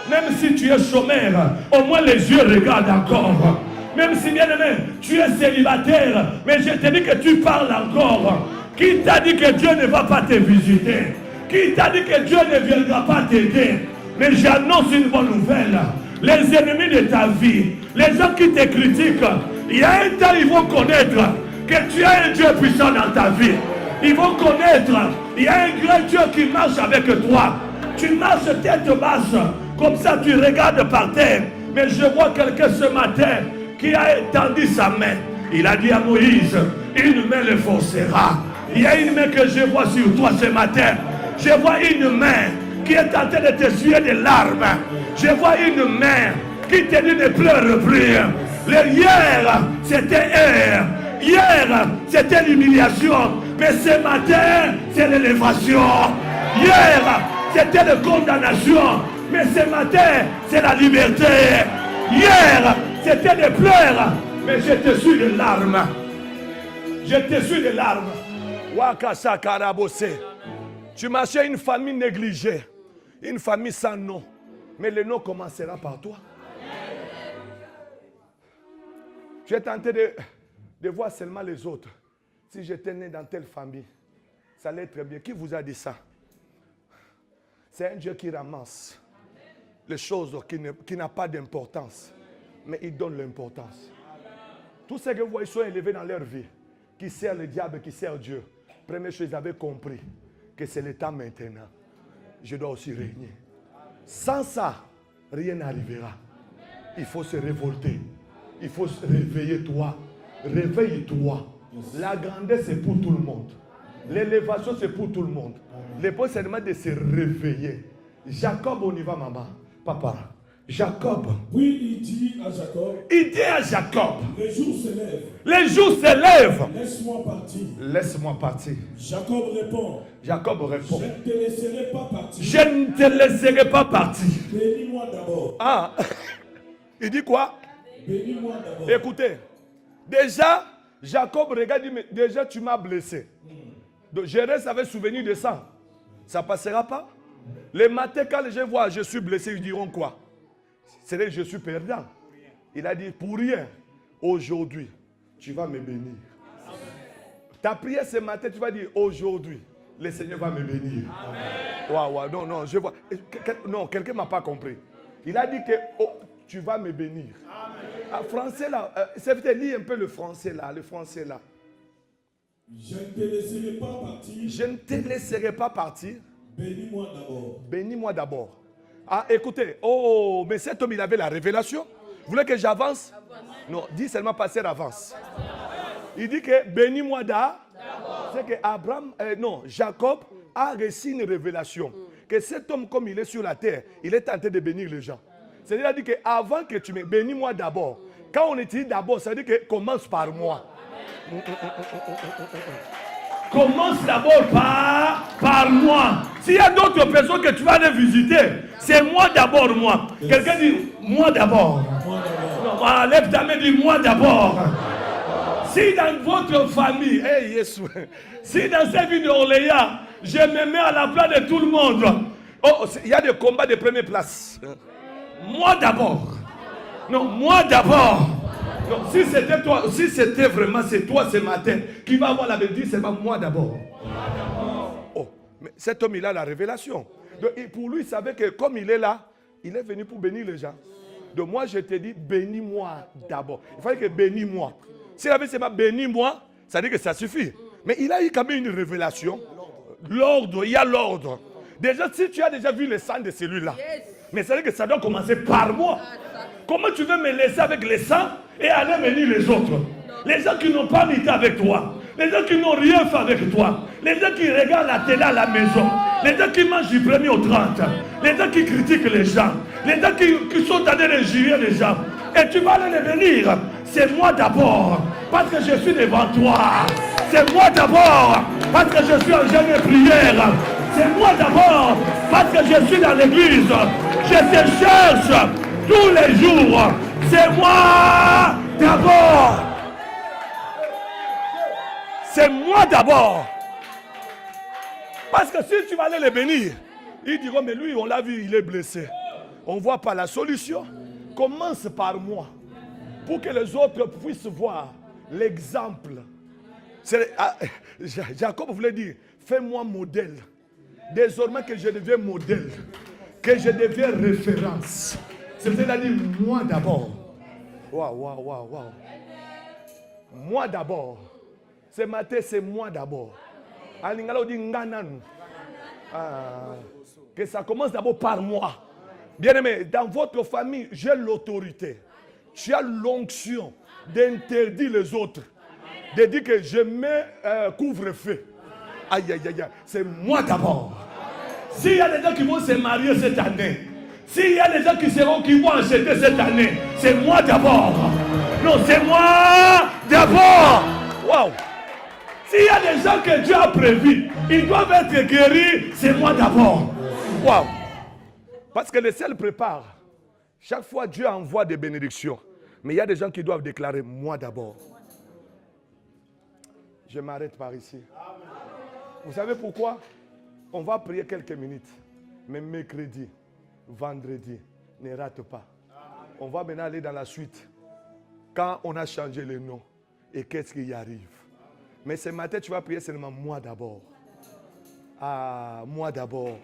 Même si tu es chômeur, au moins les yeux regardent encore. Même si, bien aimé, tu es célibataire, mais je te dis que tu parles encore. Qui t'a dit que Dieu ne va pas te visiter? Qui t'a dit que Dieu ne viendra pas t'aider? Mais j'annonce une bonne nouvelle. Les ennemis de ta vie, les gens qui te critiquent, il y a un temps, ils vont connaître que tu as un Dieu puissant dans ta vie. Ils vont connaître, il y a un grand Dieu qui marche avec toi. Tu marches tête basse, comme ça tu regardes par terre. Mais je vois quelqu'un ce matin qui a étendu sa main. Il a dit à Moïse, une main le forcera. Il y a une main que je vois sur toi ce matin. Je vois une main qui est en train de t'essuyer des larmes. Je vois une main qui te dit ne pleure plus. Hier, c'était hier. Hier, c'était l'humiliation. Mais ce matin, c'est l'élévation. Hier, c'était la condamnation. Mais ce matin, c'est la liberté. Hier, c'était des pleurs. Mais je te suis des larmes. Je te suis des larmes. Wakasa Karabose. Tu marchais une famille négligée. Une famille sans nom. Mais le nom commencera par toi. Tu es tenté de voir seulement les autres. Si j'étais né dans telle famille, ça allait très bien. Qui vous a dit ça? C'est un Dieu qui ramasse les choses qui n'ont pas d'importance. Mais il donne l'importance. Tous ceux que vous voyez sont élevés dans leur vie, qui servent le diable, qui servent Dieu. Première chose, ils avaient compris que c'est le temps maintenant. Je dois aussi régner. Sans ça, rien n'arrivera. Il faut se révolter. Il faut se réveiller toi. Réveille-toi. La grandeur, c'est pour tout le monde. L'élévation, c'est pour tout le monde. Le point, c'est seulement de se réveiller. Jacob, on y va, maman. Papa. Jacob. Puis il dit à Jacob. Il dit à Jacob. Les jours s'élèvent. Les jours s'élèvent. Laisse-moi partir. Laisse-moi partir. Jacob répond. Jacob répond. Je ne te laisserai pas partir. Je ne te laisserai pas partir. Bénis-moi d'abord. Ah. Il dit quoi? Bénis-moi d'abord. Écoutez. Déjà, Jacob regarde, dit, mais déjà tu m'as blessé. Donc je reste avec souvenir de ça. Ça ne passera pas. Le matin, quand les gens voient je suis blessé, ils diront quoi? C'est là que je suis perdant. Il a dit, pour rien, aujourd'hui, tu vas me bénir. Ta prière ce matin, tu vas dire, aujourd'hui, le Seigneur va me bénir. Waouh, non, non, je vois. Non, quelqu'un ne m'a pas compris. Il a dit que oh, tu vas me bénir. En français là, serviteur, lis un peu le français là, Je ne te laisserai pas partir. Je ne te laisserai pas partir. Bénis-moi d'abord. Bénis-moi d'abord. Ah, écoutez, oh, mais cet homme, il avait la révélation. Vous voulez que j'avance? Non, dis seulement pasteur avance. Il dit que bénis-moi d'abord. C'est que Jacob a reçu une révélation. Que cet homme, comme il est sur la terre, il est tenté de bénir les gens. C'est-à-dire qu'avant que tu me bénis-moi d'abord. Quand on dit d'abord, ça veut dire que commence par moi. Commence d'abord par moi. S'il y a d'autres personnes que tu vas aller visiter, c'est moi d'abord, moi. Quelqu'un dit moi d'abord. Non, lève ta main, dis moi d'abord. Si dans votre famille, si dans cette ville d'Orléans, je me mets à la place de tout le monde, il y a des combats de première place. Moi d'abord. Non, moi d'abord. Non, si c'était toi, si c'était vraiment c'est toi ce matin qui va avoir la bénédiction, c'est pas moi d'abord. Oh, mais cet homme il a la révélation. Donc, pour lui, il savait que comme il est là, il est venu pour bénir les gens. Donc moi je te dis bénis-moi d'abord. Il fallait que bénis-moi. S'il avait seulement bénis-moi, ça dit que ça suffit. Mais il a eu quand même une révélation. L'ordre, il y a l'ordre. Déjà, si tu as déjà vu le sang de celui-là, mais ça veut dire que ça doit commencer par moi. Comment tu veux me laisser avec le sang et aller bénir les autres? Les gens qui n'ont pas été avec toi, les gens qui n'ont rien fait avec toi, les gens qui regardent la télé à la maison, les gens qui mangent du 1er au 30, les gens qui critiquent les gens, les gens qui sont en train de juger les gens. Et tu vas aller les bénir. C'est moi d'abord, parce que je suis devant toi. C'est moi d'abord, parce que je suis en jeûne de prière. C'est moi d'abord, parce que je suis dans l'église. Je te cherche tous les jours. C'est moi d'abord. C'est moi d'abord. Parce que si tu vas aller les bénir, ils diront, mais lui, on l'a vu, il est blessé. On ne voit pas la solution. Commence par moi. Pour que les autres puissent voir l'exemple. Jacob voulait dire, fais-moi modèle. Désormais que je deviens modèle, que je deviens référence. C'est-à-dire moi d'abord. Waouh. Moi d'abord. Ce matin, c'est moi d'abord. Que ça commence d'abord par moi. Bien-aimé, dans votre famille, j'ai l'autorité. Tu as l'onction d'interdire les autres. De dire que je mets couvre-feu. Aïe. C'est moi d'abord. S'il y a des gens qui vont se marier cette année, s'il y a des gens qui vont acheter cette année, c'est moi d'abord. Non, c'est moi d'abord. Waouh. S'il y a des gens que Dieu a prévus, ils doivent être guéris, c'est moi d'abord. Waouh. Parce que le ciel prépare. Chaque fois, Dieu envoie des bénédictions. Mais il y a des gens qui doivent déclarer moi d'abord. Je m'arrête par ici. Vous savez pourquoi? On va prier quelques minutes. Mais mercredi, vendredi, ne rate pas. On va maintenant aller dans la suite. Quand on a changé le nom et qu'est-ce qui y arrive. Mais ce matin, tu vas prier seulement moi d'abord. Ah, moi d'abord.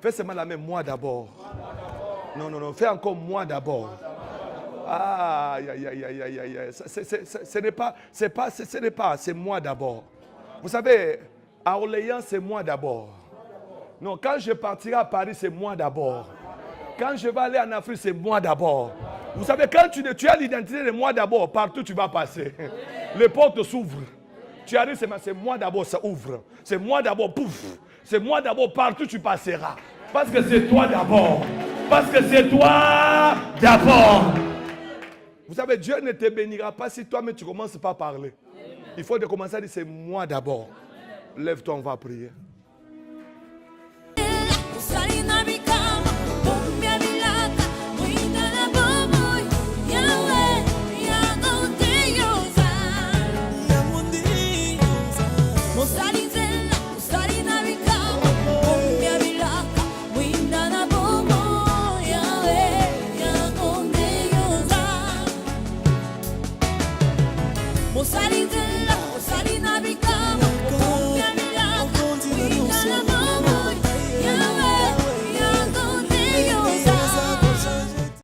Fais seulement la même moi d'abord. Non. Fais encore moi d'abord. Ah, ce n'est pas, c'est moi d'abord. Vous savez, à Orléans, c'est moi d'abord. Non, quand je partirai à Paris, c'est moi d'abord. Quand je vais aller en Afrique, c'est moi d'abord. Vous savez, quand tu as l'identité de moi d'abord, partout tu vas passer. Les portes s'ouvrent. Tu arrives, c'est moi d'abord, ça ouvre. C'est moi d'abord, pouf. C'est moi d'abord, partout tu passeras. Parce que c'est toi d'abord. Parce que c'est toi d'abord. Vous savez, Dieu ne te bénira pas si toi-même tu ne commences pas à parler. Il faut commencer à dire c'est moi d'abord. Lève-toi, on va prier.